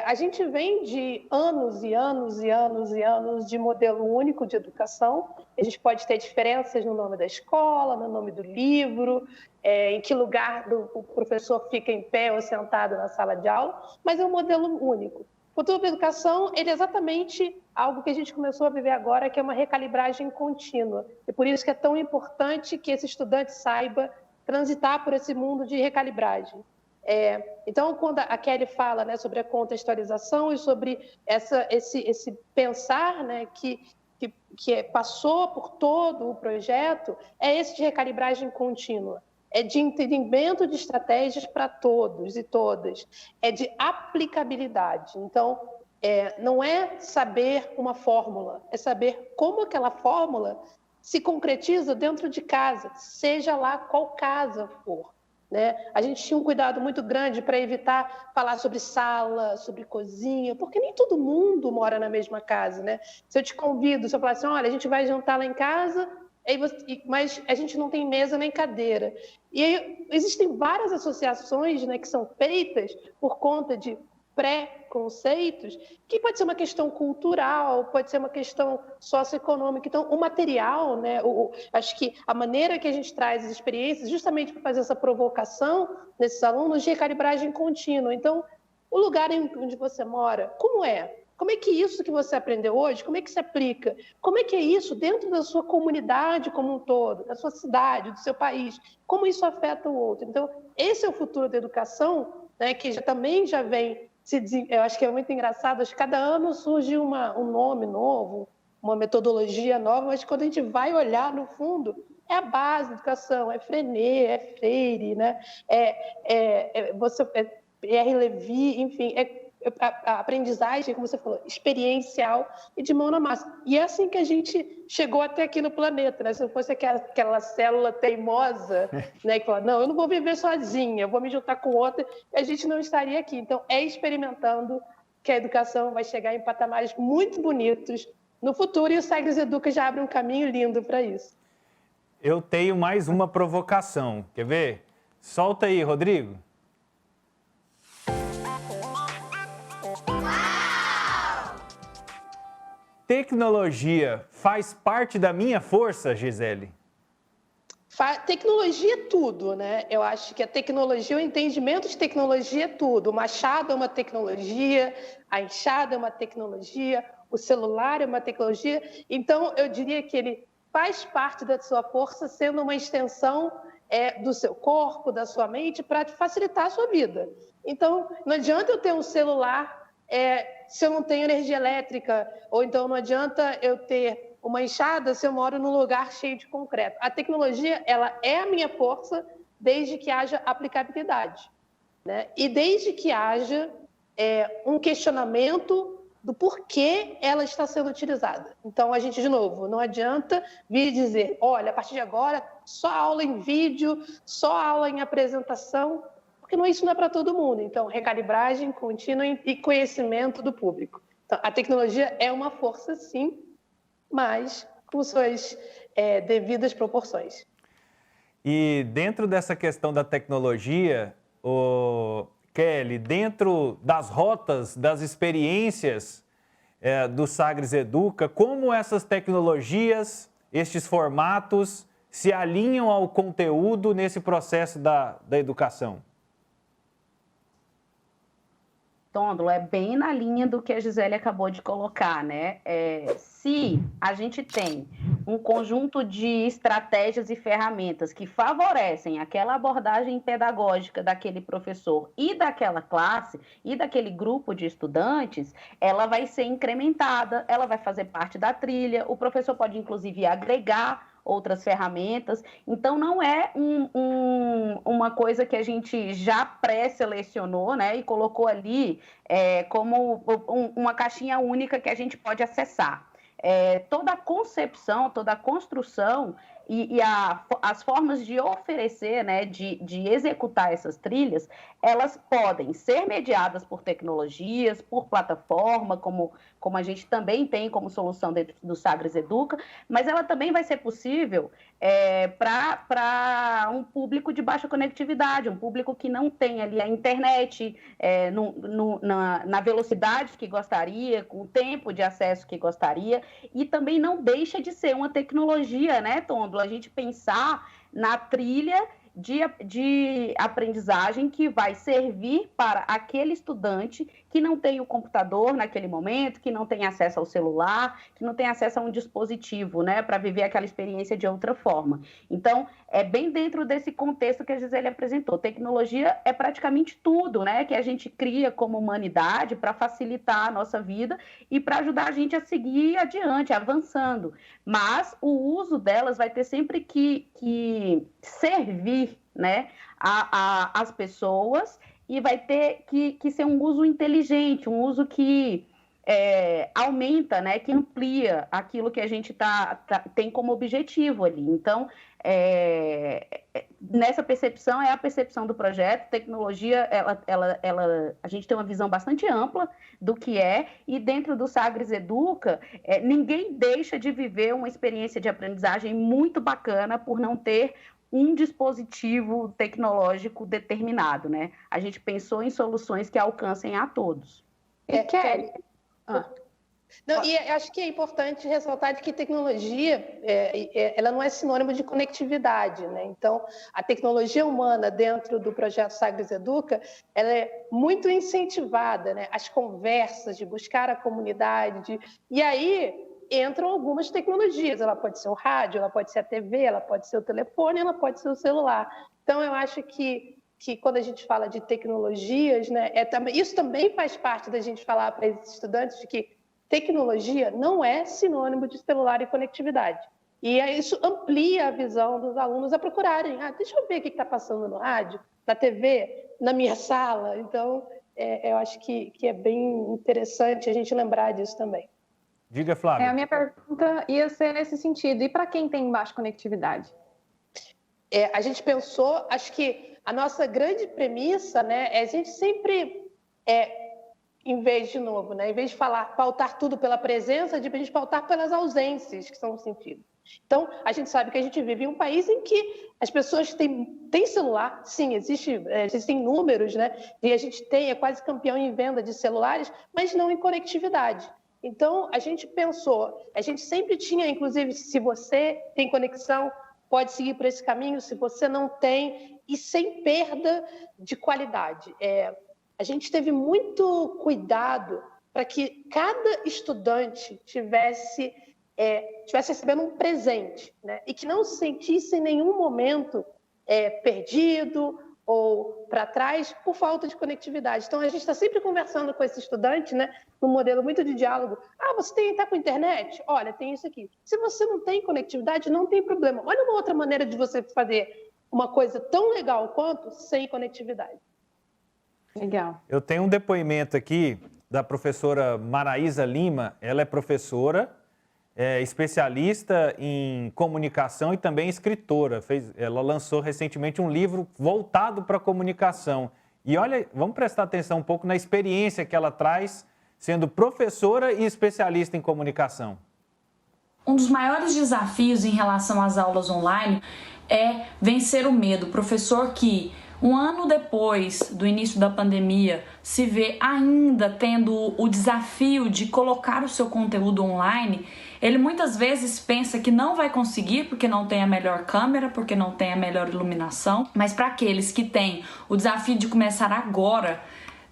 A gente vem de anos e anos e anos e anos de modelo único de educação. A gente pode ter diferenças no nome da escola, no nome do livro, em que lugar o professor fica em pé ou sentado na sala de aula, mas é um modelo único. O futuro da educação, ele é exatamente algo que a gente começou a viver agora, que é uma recalibragem contínua. E por isso que é tão importante que esse estudante saiba transitar por esse mundo de recalibragem. Então, quando a Kelly fala, né, sobre a contextualização e sobre esse pensar, né, que passou por todo o projeto, é esse de recalibragem contínua. É de entendimento de estratégias para todos e todas, é de aplicabilidade. Então, não é saber uma fórmula, é saber como aquela fórmula se concretiza dentro de casa, seja lá qual casa for, né? A gente tinha um cuidado muito grande para evitar falar sobre sala, sobre cozinha, porque nem todo mundo mora na mesma casa, né? Se eu te convido, se eu falar assim, olha, a gente vai jantar lá em casa, mas a gente não tem mesa nem cadeira. E aí, existem várias associações, né, que são feitas por conta de pré-conceitos, que pode ser uma questão cultural, pode ser uma questão socioeconômica. Então, o material, né, acho que a maneira que a gente traz as experiências, justamente para fazer essa provocação nesses alunos de recalibragem contínua. Então, o lugar onde você mora, como é? Como é que isso que você aprendeu hoje, como é que se aplica? Como é que é isso dentro da sua comunidade como um todo, da sua cidade, do seu país? Como isso afeta o outro? Então, esse é o futuro da educação, né, que também já vem eu acho que é muito engraçado, acho que cada ano surge um nome novo, uma metodologia nova, mas quando a gente vai olhar, no fundo, é a base da educação, é Freinet, é Freire, né? Pierre Levy, enfim, a aprendizagem, como você falou, experiencial e de mão na massa. E é assim que a gente chegou até aqui no planeta, né? Se não fosse aquela célula teimosa, né, que fala, não, eu não vou viver sozinha, eu vou me juntar com outra, a gente não estaria aqui. Então, é experimentando que a educação vai chegar em patamares muito bonitos no futuro, e o Sagres Educa já abre um caminho lindo para isso. Eu tenho mais uma provocação, quer ver? Solta aí, Rodrigo. Tecnologia faz parte da minha força, Gisele? Tecnologia é tudo, né? Eu acho que a tecnologia, o entendimento de tecnologia é tudo. O machado é uma tecnologia, a enxada é uma tecnologia, o celular é uma tecnologia. Então, eu diria que ele faz parte da sua força, sendo uma extensão do seu corpo, da sua mente, para facilitar a sua vida. Então, não adianta eu ter um celular se eu não tenho energia elétrica, ou então não adianta eu ter uma enxada se eu moro num lugar cheio de concreto. A tecnologia, ela é a minha força desde que haja aplicabilidade, né? E desde que haja um questionamento do porquê ela está sendo utilizada. Então, a gente, de novo, não adianta vir dizer, olha, a partir de agora, só aula em vídeo, só aula em apresentação, porque isso não é para todo mundo. Então, recalibragem contínua e conhecimento do público. Então, a tecnologia é uma força, sim, mas com suas devidas proporções. E dentro dessa questão da tecnologia, Kelly, dentro das rotas, das experiências do Sagres Educa, como essas tecnologias, estes formatos, se alinham ao conteúdo nesse processo da educação? Tôndolo, é bem na linha do que a Gisele acabou de colocar, né? Se a gente tem um conjunto de estratégias e ferramentas que favorecem aquela abordagem pedagógica daquele professor e daquela classe e daquele grupo de estudantes, ela vai ser incrementada, ela vai fazer parte da trilha, o professor pode, inclusive, agregar outras ferramentas. Então, não é uma coisa que a gente já pré-selecionou, né, e colocou ali como uma caixinha única que a gente pode acessar. Toda a concepção, toda a construção e as formas de oferecer, né, de executar essas trilhas, elas podem ser mediadas por tecnologias, por plataforma, como a gente também tem como solução dentro do Sagres Educa, mas ela também vai ser possível para um público de baixa conectividade, um público que não tem ali a internet na velocidade que gostaria, com o tempo de acesso que gostaria, e também não deixa de ser uma tecnologia, né, Tôndolo? A gente pensar na trilha de aprendizagem que vai servir para aquele estudante que não tem o computador naquele momento, que não tem acesso ao celular, que não tem acesso a um dispositivo, né, para viver aquela experiência de outra forma. Então, é bem dentro desse contexto que a Gisele apresentou. Tecnologia é praticamente tudo, né, que a gente cria como humanidade para facilitar a nossa vida e para ajudar a gente a seguir adiante, avançando. Mas o uso delas vai ter sempre que servir, né, às pessoas, e vai ter que ser um uso inteligente, um uso que aumenta, né, que amplia aquilo que a gente tem como objetivo ali. Então, nessa percepção, é a percepção do projeto. Tecnologia, a gente tem uma visão bastante ampla do que e dentro do Sagres Educa, ninguém deixa de viver uma experiência de aprendizagem muito bacana por não ter um dispositivo tecnológico determinado, né? A gente pensou em soluções que alcancem a todos. Kelly. Não, e acho que é importante ressaltar de que tecnologia ela não é sinônimo de conectividade, né? Então, a tecnologia humana dentro do projeto Sagres Educa, ela é muito incentivada, né? As conversas, de buscar a comunidade, e aí entram algumas tecnologias. Ela pode ser o rádio, ela pode ser a TV, ela pode ser o telefone, ela pode ser o celular. Então, eu acho que quando a gente fala de tecnologias, né, isso também faz parte da gente falar para esses estudantes de que tecnologia não é sinônimo de celular e conectividade. E isso amplia a visão dos alunos a procurarem. Deixa eu ver o que está passando no rádio, na TV, na minha sala. Então, eu acho que é bem interessante a gente lembrar disso também. Diga, Flávia. A minha pergunta ia ser nesse sentido. E para quem tem baixa conectividade? A gente pensou, acho que a nossa grande premissa, né, é a gente sempre, em vez de pautar tudo pela presença, a gente pautar pelas ausências que são sentidas. Então, a gente sabe que a gente vive em um país em que as pessoas têm celular, sim, existem números, né, e a gente é quase campeão em venda de celulares, mas não em conectividade. Então, a gente pensou, a gente sempre tinha, inclusive, se você tem conexão, pode seguir por esse caminho, se você não tem, e sem perda de qualidade. A gente teve muito cuidado para que cada estudante tivesse recebendo um presente, né? E que não se sentisse em nenhum momento perdido ou para trás por falta de conectividade. Então, a gente está sempre conversando com esse estudante, né, num modelo muito de diálogo. Você está com internet? Olha, tem isso aqui. Se você não tem conectividade, não tem problema. Olha uma outra maneira de você fazer uma coisa tão legal quanto sem conectividade. Legal. Eu tenho um depoimento aqui da professora Maraísa Lima. Ela é professora, especialista em comunicação e também escritora. Ela lançou recentemente um livro voltado para a comunicação. E olha, vamos prestar atenção um pouco na experiência que ela traz sendo professora e especialista em comunicação. Um dos maiores desafios em relação às aulas online é vencer o medo. O professor que, um ano depois do início da pandemia, se vê ainda tendo o desafio de colocar o seu conteúdo online, ele muitas vezes pensa que não vai conseguir porque não tem a melhor câmera, porque não tem a melhor iluminação, mas para aqueles que têm o desafio de começar agora,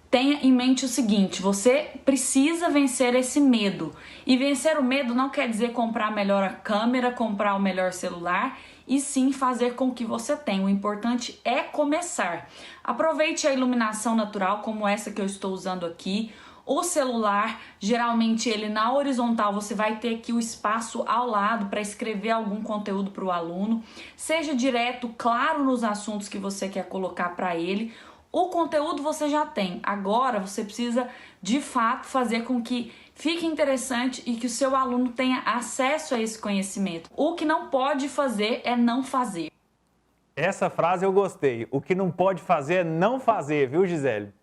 tenha em mente o seguinte: você precisa vencer esse medo. E vencer o medo não quer dizer comprar a melhor câmera, comprar o melhor celular, e sim fazer com que você tenha. O importante é começar. Aproveite a iluminação natural como essa que eu estou usando aqui. O celular, geralmente ele na horizontal, você vai ter aqui o espaço ao lado para escrever algum conteúdo para o aluno. Seja direto, claro nos assuntos que você quer colocar para ele. O conteúdo você já tem. Agora você precisa de fato fazer com que fique interessante e que o seu aluno tenha acesso a esse conhecimento. O que não pode fazer é não fazer. Essa frase eu gostei. O que não pode fazer é não fazer, viu, Gisele?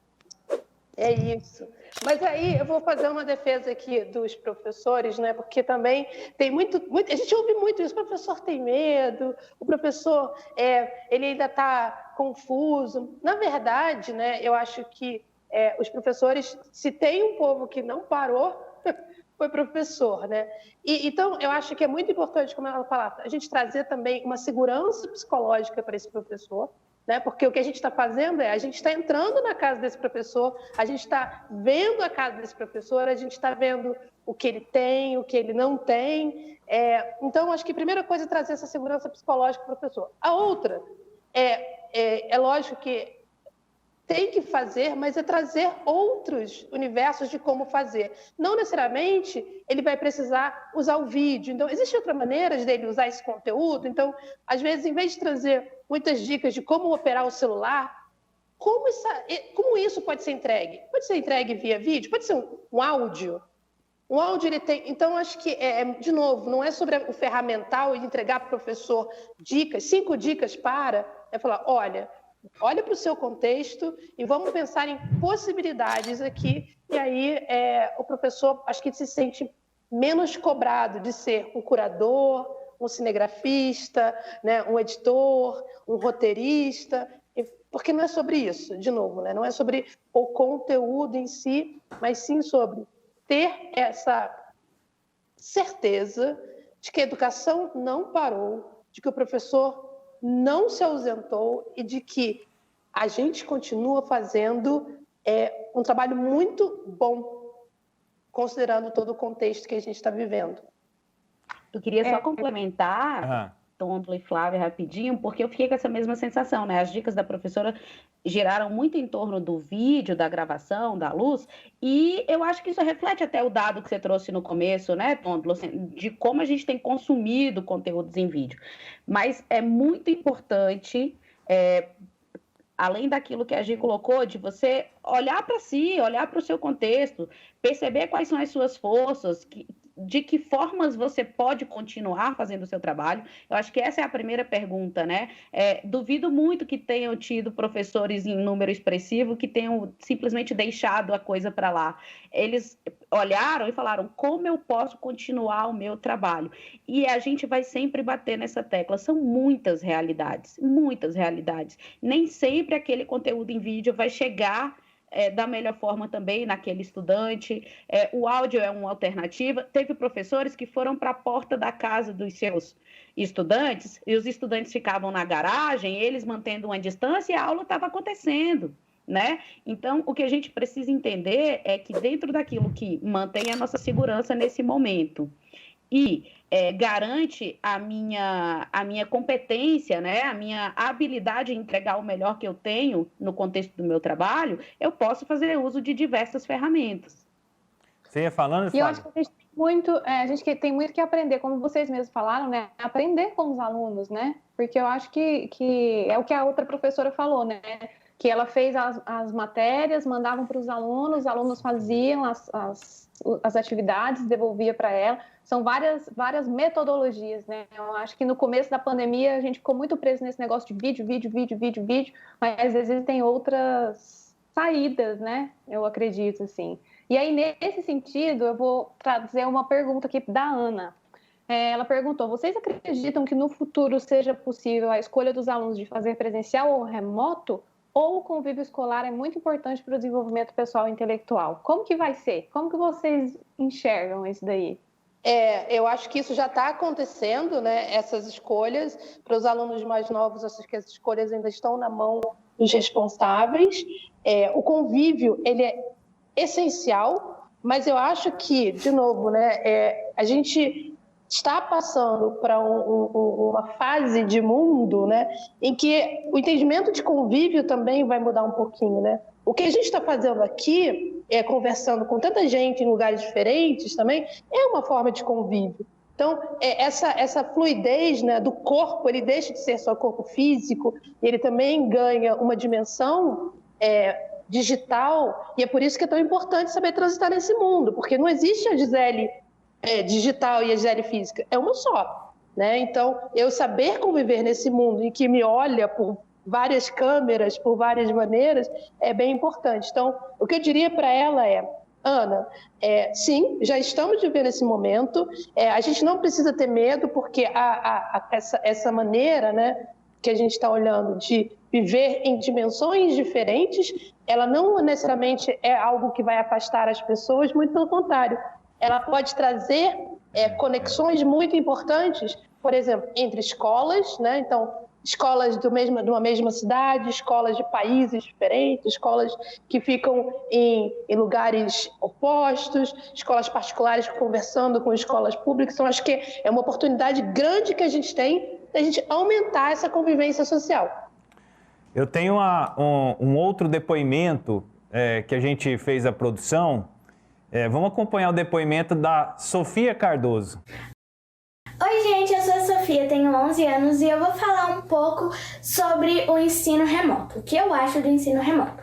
É isso. Mas aí eu vou fazer uma defesa aqui dos professores, né? Porque também tem muito, a gente ouve muito isso, o professor tem medo, o professor ele ainda está confuso. Na verdade, né, eu acho que os professores, se tem um povo que não parou, foi professor, né? Então, eu acho que é muito importante, como ela fala, a gente trazer também uma segurança psicológica para esse professor, né? Porque o que a gente está fazendo a gente está entrando na casa desse professor, a gente está vendo a casa desse professor, a gente está vendo o que ele tem, o que ele não tem. Então, acho que a primeira coisa é trazer essa segurança psicológica para o professor. A outra é lógico que tem que fazer, mas é trazer outros universos de como fazer. Não necessariamente ele vai precisar usar o vídeo. Então, existem outras maneiras dele usar esse conteúdo. Então, às vezes, em vez de trazer muitas dicas de como operar o celular, como isso pode ser entregue? Pode ser entregue via vídeo? Pode ser um áudio? Um áudio ele tem... Então, acho que, de novo, não é sobre o ferramental e entregar para o professor dicas, 5 dicas é falar, olha para o seu contexto e vamos pensar em possibilidades aqui. E aí o professor, acho que se sente menos cobrado de ser um curador, um cinegrafista, né, um editor, um roteirista, porque não é sobre isso, de novo, né? Não é sobre o conteúdo em si, mas sim sobre ter essa certeza de que a educação não parou, de que o professor não se ausentou e de que a gente continua fazendo um trabalho muito bom, considerando todo o contexto que a gente está vivendo. Eu queria só complementar, Tôndola e Flávia, rapidinho, porque eu fiquei com essa mesma sensação, né? As dicas da professora giraram muito em torno do vídeo, da gravação, da luz, e eu acho que isso reflete até o dado que você trouxe no começo, né, Tôndola, de como a gente tem consumido conteúdos em vídeo. Mas é muito importante, além daquilo que a Gi colocou, de você olhar para si, olhar para o seu contexto, perceber quais são as suas forças, de que formas você pode continuar fazendo o seu trabalho. Eu acho que essa é a primeira pergunta, né? Duvido muito que tenham tido professores em número expressivo que tenham simplesmente deixado a coisa para lá. Eles olharam e falaram, como eu posso continuar o meu trabalho? E a gente vai sempre bater nessa tecla. São muitas realidades. Nem sempre aquele conteúdo em vídeo vai chegar da melhor forma também naquele estudante. O áudio é uma alternativa. Teve professores que foram para a porta da casa dos seus estudantes e os estudantes ficavam na garagem, eles mantendo uma distância e a aula estava acontecendo, né? Então, o que a gente precisa entender é que dentro daquilo que mantém a nossa segurança nesse momento e garante a minha competência, né? A minha habilidade em entregar o melhor que eu tenho no contexto do meu trabalho, eu posso fazer uso de diversas ferramentas. Você ia falando, Flávia? E eu acho que a gente tem muito que aprender, como vocês mesmos falaram, né? Aprender com os alunos, né? Porque eu acho que é o que a outra professora falou, né? Que ela fez as matérias, mandavam para os alunos faziam as atividades, devolvia para ela. São várias metodologias, né? Eu acho que no começo da pandemia a gente ficou muito preso nesse negócio de vídeo, mas existem outras saídas, né? Eu acredito, assim. E aí, nesse sentido, eu vou trazer uma pergunta aqui da Ana. Ela perguntou, vocês acreditam que no futuro seja possível a escolha dos alunos de fazer presencial ou remoto? Ou o convívio escolar é muito importante para o desenvolvimento pessoal e intelectual? Como que vai ser? Como que vocês enxergam isso daí? Eu acho que isso já está acontecendo, né? Essas escolhas, para os alunos mais novos, acho que as escolhas ainda estão na mão dos responsáveis. O convívio, ele é essencial, mas eu acho que, de novo, né, a gente está passando para uma fase de mundo, né, em que o entendimento de convívio também vai mudar um pouquinho, né? O que a gente está fazendo aqui, conversando com tanta gente em lugares diferentes também, é uma forma de convívio. Então, essa fluidez, né, do corpo, ele deixa de ser só corpo físico, ele também ganha uma dimensão digital, e é por isso que é tão importante saber transitar nesse mundo, porque não existe a Gisele digital e a Gisele física, é uma só, né? Então, eu saber conviver nesse mundo em que me olha por várias câmeras, por várias maneiras, é bem importante. Então, o que eu diria para ela é: Ana, sim, já estamos vivendo esse momento, a gente não precisa ter medo, porque essa maneira, né, que a gente está olhando de viver em dimensões diferentes, ela não necessariamente é algo que vai afastar as pessoas, muito pelo contrário, ela pode trazer conexões muito importantes, por exemplo, entre escolas, né? Então, escolas de uma mesma cidade, escolas de países diferentes, escolas que ficam em lugares opostos, escolas particulares conversando com escolas públicas. Então, acho que é uma oportunidade grande que a gente tem da gente aumentar essa convivência social. Eu tenho um outro depoimento que a gente fez a produção. Vamos acompanhar o depoimento da Sofia Cardoso. Oi, gente, eu sou a Sofia, tenho 11 anos e eu vou falar um pouco sobre o ensino remoto, o que eu acho do ensino remoto.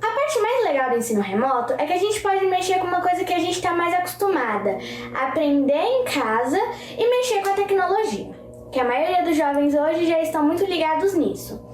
A parte mais legal do ensino remoto é que a gente pode mexer com uma coisa que a gente está mais acostumada, aprender em casa e mexer com a tecnologia, que a maioria dos jovens hoje já estão muito ligados nisso.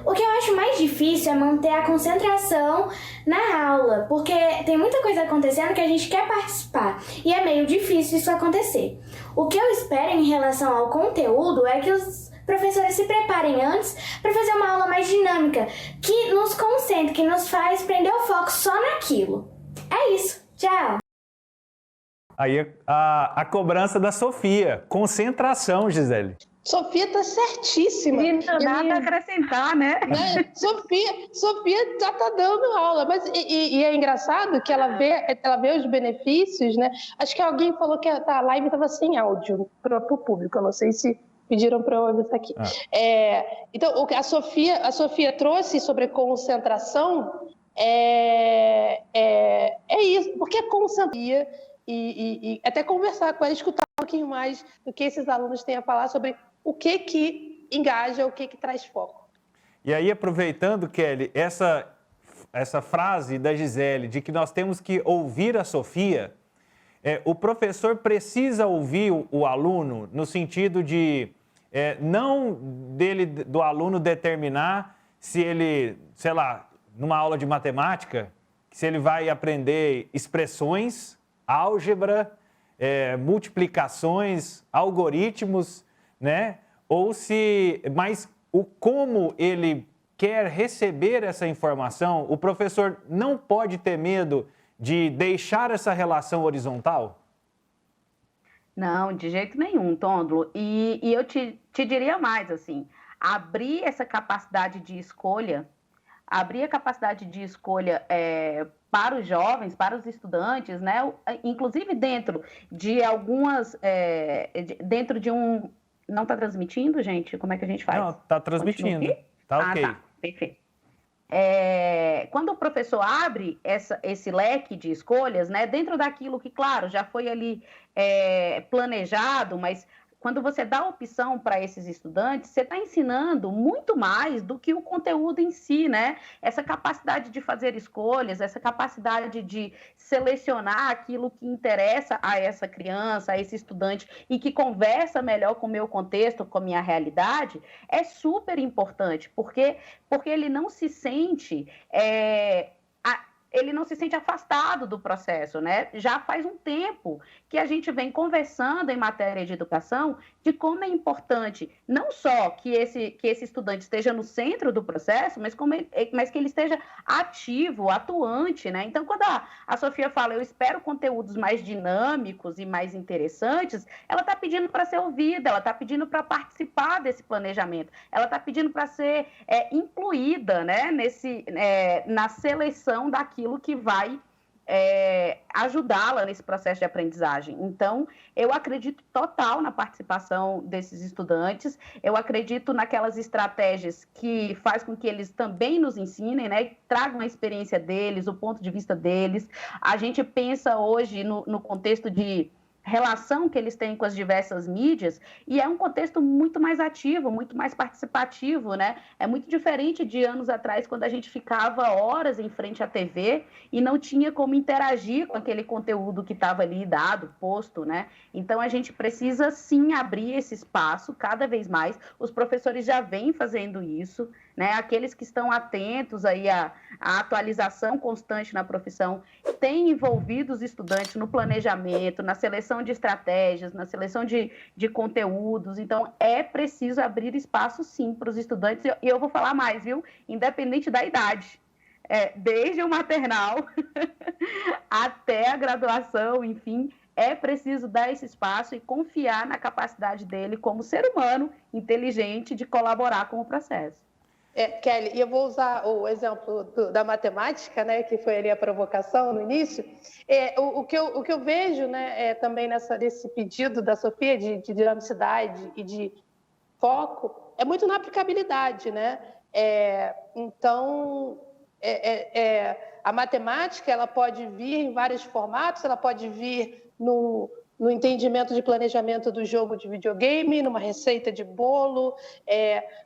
O que eu acho mais difícil é manter a concentração na aula, porque tem muita coisa acontecendo que a gente quer participar e é meio difícil isso acontecer. O que eu espero em relação ao conteúdo é que os professores se preparem antes para fazer uma aula mais dinâmica, que nos concentre, que nos faz prender o foco só naquilo. É isso, tchau! Aí a cobrança da Sofia, concentração, Gisele. Sofia está certíssima. E não dá para acrescentar, né? Sofia já está dando aula, mas e é engraçado que ela vê os benefícios, né? Acho que alguém falou que a live estava sem áudio para o público, eu não sei se pediram para eu avisar aqui. Então, o que a Sofia trouxe sobre concentração é isso, porque a concentração e até conversar com ela, escutar um pouquinho mais do que esses alunos têm a falar sobre o que engaja, o que traz foco. E aí, aproveitando, Kelly, essa frase da Gisele de que nós temos que ouvir a Sofia, o professor precisa ouvir o aluno no sentido de não do aluno determinar se ele, sei lá, numa aula de matemática, se ele vai aprender expressões, álgebra, multiplicações, algoritmos, né? Mas como ele quer receber essa informação, o professor não pode ter medo de deixar essa relação horizontal? Não, de jeito nenhum, Tôndolo. E eu te diria mais, assim, abrir essa capacidade de escolha, para os jovens, para os estudantes, né? Inclusive dentro de algumas, dentro de um... Não está transmitindo, gente? Como é que a gente faz? Não, está transmitindo. Tá ok. Tá, perfeito. Quando o professor abre esse leque de escolhas, né, dentro daquilo que, claro, já foi ali planejado, mas quando você dá opção para esses estudantes, você está ensinando muito mais do que o conteúdo em si, né? Essa capacidade de fazer escolhas, essa capacidade de selecionar aquilo que interessa a essa criança, a esse estudante, e que conversa melhor com o meu contexto, com a minha realidade, é super importante, porque ele não se sente ele não se sente afastado do processo, né? Já faz um tempo que a gente vem conversando em matéria de educação de como é importante não só que esse estudante esteja no centro do processo, mas que ele esteja ativo, atuante, né? Então, quando a Sofia fala, eu espero conteúdos mais dinâmicos e mais interessantes, ela está pedindo para ser ouvida, ela está pedindo para participar desse planejamento, ela está pedindo para ser incluída, né, na seleção daquilo que vai ajudá-la nesse processo de aprendizagem. Então, eu acredito total na participação desses estudantes, eu acredito naquelas estratégias que faz com que eles também nos ensinem, né, tragam a experiência deles, o ponto de vista deles. A gente pensa hoje no contexto de relação que eles têm com as diversas mídias, e é um contexto muito mais ativo, muito mais participativo, né? É muito diferente de anos atrás, quando a gente ficava horas em frente à TV e não tinha como interagir com aquele conteúdo que estava ali dado, posto, né? Então, a gente precisa, sim, abrir esse espaço cada vez mais. Os professores já vêm fazendo isso, né? Aqueles que estão atentos aí à atualização constante na profissão têm envolvido os estudantes no planejamento, na seleção de estratégias, na seleção de conteúdos. Então, é preciso abrir espaço, sim, para os estudantes. E eu vou falar mais, viu? Independente da idade. Desde o maternal até a graduação, enfim, é preciso dar esse espaço e confiar na capacidade dele como ser humano inteligente de colaborar com o processo. Kelly, e eu vou usar o exemplo da matemática, né, que foi ali a provocação no início. O que eu vejo, né, também nesse pedido da Sofia de dinamicidade e de foco, é muito na aplicabilidade, né? Então, a matemática ela pode vir em vários formatos, ela pode vir no entendimento de planejamento do jogo de videogame, numa receita de bolo,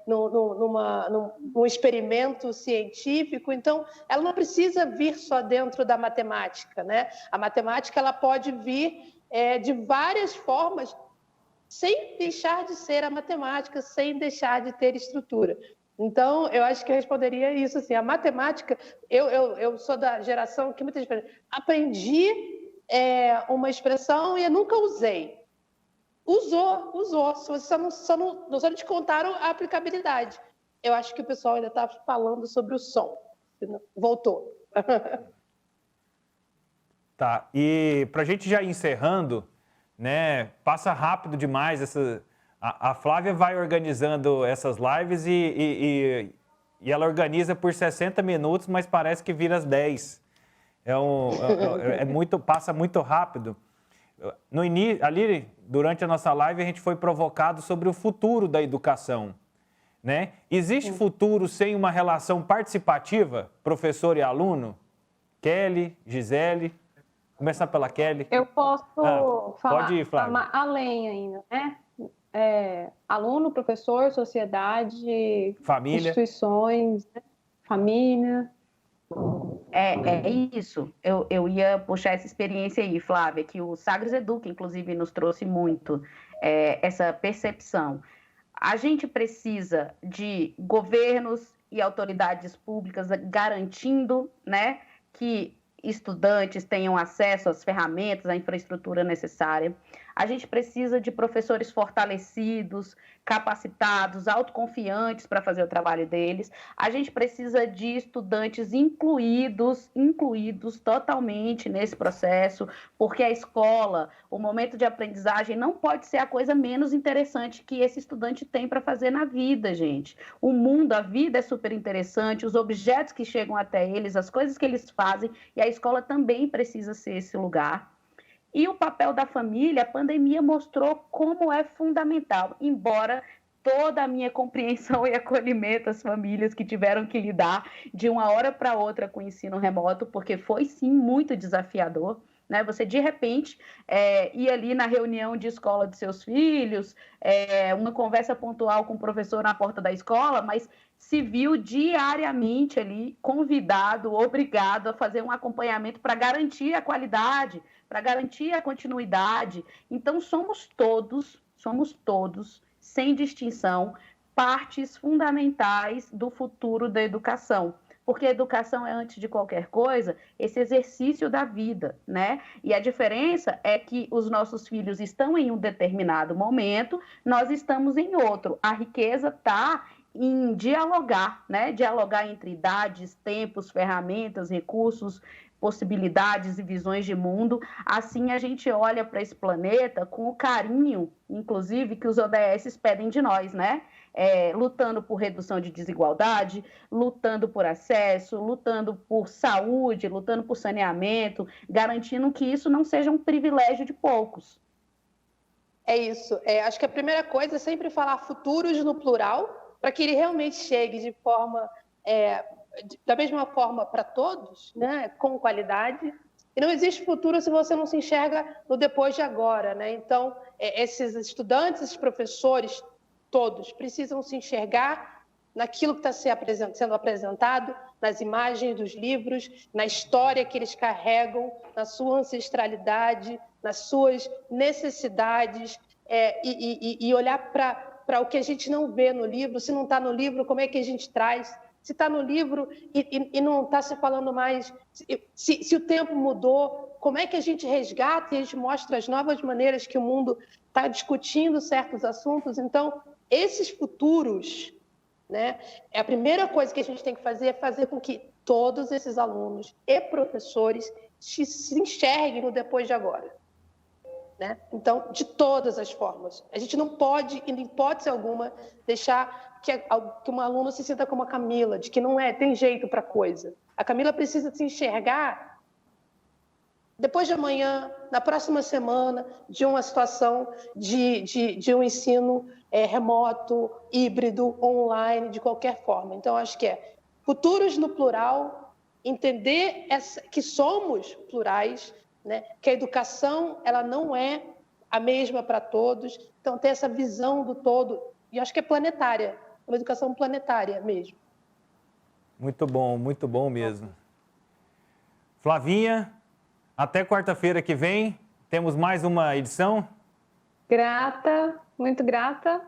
num experimento científico. Então, ela não precisa vir só dentro da matemática, né? A matemática ela pode vir de várias formas, sem deixar de ser a matemática, sem deixar de ter estrutura. Então, eu acho que eu responderia isso, assim, a matemática, eu sou da geração que muitas vezes aprendi uma expressão e eu nunca usei. Usou, só não te contaram a aplicabilidade. Eu acho que o pessoal ainda está falando sobre o som. Voltou. Tá, e para a gente já ir encerrando, né, passa rápido demais a Flávia vai organizando essas lives e ela organiza por 60 minutos, mas parece que vira às 10. Passa muito rápido. No início, ali, durante a nossa live, a gente foi provocado sobre o futuro da educação, né? Existe futuro sem uma relação participativa, professor e aluno? Kelly, Gisele, começar pela Kelly. Eu posso falar, pode ir, Flávia. Além ainda, né? Aluno, professor, sociedade, família, instituições, né? Família. É isso. Eu ia puxar essa experiência aí, Flávia, que o Sagres Educa, inclusive, nos trouxe muito essa percepção. A gente precisa de governos e autoridades públicas garantindo, né, que estudantes tenham acesso às ferramentas, à infraestrutura necessária. A gente precisa de professores fortalecidos, capacitados, autoconfiantes para fazer o trabalho deles. A gente precisa de estudantes incluídos totalmente nesse processo, porque a escola, o momento de aprendizagem não pode ser a coisa menos interessante que esse estudante tem para fazer na vida, gente. O mundo, a vida é super interessante, os objetos que chegam até eles, as coisas que eles fazem, e a escola também precisa ser esse lugar. E o papel da família, a pandemia mostrou como é fundamental, embora toda a minha compreensão e acolhimento às famílias que tiveram que lidar de uma hora para outra com o ensino remoto, porque foi sim muito desafiador, né? Você de repente ir ali na reunião de escola de seus filhos, uma conversa pontual com o professor na porta da escola, mas se viu diariamente ali convidado, obrigado a fazer um acompanhamento para garantir a qualidade, para garantir a continuidade. Então, somos todos, sem distinção, partes fundamentais do futuro da educação. porque a educação é, antes de qualquer coisa, esse exercício da vida, né? E a diferença é que os nossos filhos estão em um determinado momento, nós estamos em outro. A riqueza está em dialogar, né? Dialogar entre idades, tempos, ferramentas, recursos, possibilidades e visões de mundo. Assim a gente olha para esse planeta com o carinho, inclusive, que os ODS pedem de nós, né? Lutando por redução de desigualdade, lutando por acesso, lutando por saúde, lutando por saneamento, garantindo que isso não seja um privilégio de poucos. É isso. Acho que a primeira coisa é sempre falar futuros no plural, para que ele realmente chegue de forma, da mesma forma para todos, né? Com qualidade. E não existe futuro se você não se enxerga no depois de agora, né? Então, esses estudantes, esses professores, todos precisam se enxergar naquilo que está sendo apresentado, nas imagens dos livros, na história que eles carregam, na sua ancestralidade, nas suas necessidades, e olhar para o que a gente não vê no livro. Se não está no livro, como é que a gente traz? Se está no livro e não está se falando mais, se o tempo mudou, como é que a gente resgata e a gente mostra as novas maneiras que o mundo está discutindo certos assuntos? Então, esses futuros, né, a primeira coisa que a gente tem que fazer é fazer com que todos esses alunos e professores se enxerguem no depois de agora. Né? Então, de todas as formas. A gente não pode, em hipótese alguma, deixar que uma aluna se sinta como a Camila, de que não tem jeito para coisa. A Camila precisa se enxergar depois de amanhã, na próxima semana, de uma situação de um ensino remoto, híbrido, online, de qualquer forma. Então, acho que futuros no plural, entender que somos plurais, né? Que a educação ela não é a mesma para todos, então ter essa visão do todo, e acho que é planetária, uma educação planetária mesmo. Muito bom mesmo. Flavinha, até quarta-feira que vem, temos mais uma edição? Grata, muito grata.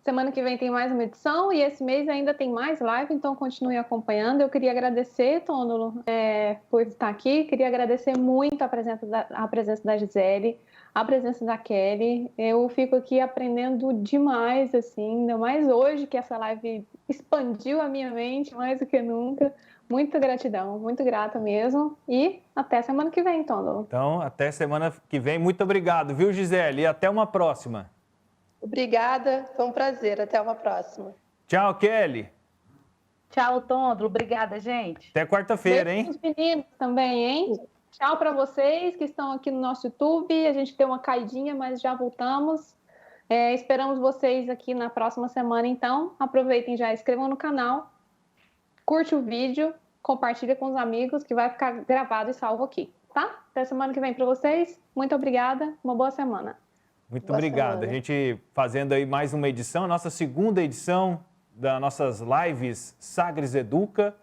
Semana que vem tem mais uma edição e esse mês ainda tem mais live, então continue acompanhando. Eu queria agradecer, Tôndolo, por estar aqui. Queria agradecer muito a presença da Gisele, a presença da Kelly. Eu fico aqui aprendendo demais, assim, ainda mais hoje que essa live expandiu a minha mente mais do que nunca. Muita gratidão, muito grata mesmo. E até semana que vem, Tôndolo. Então, até semana que vem. Muito obrigado, viu, Gisele? E até uma próxima. Obrigada, foi um prazer. Até uma próxima. Tchau, Kelly. Tchau, Tôndolo. Obrigada, gente. Até quarta-feira, hein? Os meninos também, hein? Tchau para vocês que estão aqui no nosso YouTube. A gente deu uma caidinha, mas já voltamos. Esperamos vocês aqui na próxima semana, então. Aproveitem já, inscrevam no canal, curte o vídeo, compartilha com os amigos, que vai ficar gravado e salvo aqui, tá? Até semana que vem para vocês. Muito obrigada. Uma boa semana. Muito obrigado. A gente fazendo aí mais uma edição, a nossa segunda edição das nossas lives Sagres Educa.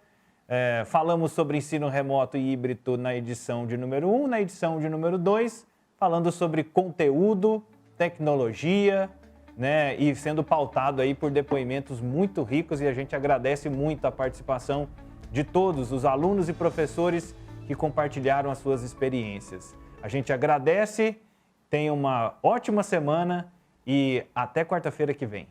Falamos sobre ensino remoto e híbrido na edição de número 1, na edição de número 2, falando sobre conteúdo, tecnologia, né, e sendo pautado aí por depoimentos muito ricos, e a gente agradece muito a participação de todos os alunos e professores que compartilharam as suas experiências. A gente agradece. Tenha uma ótima semana e até quarta-feira que vem.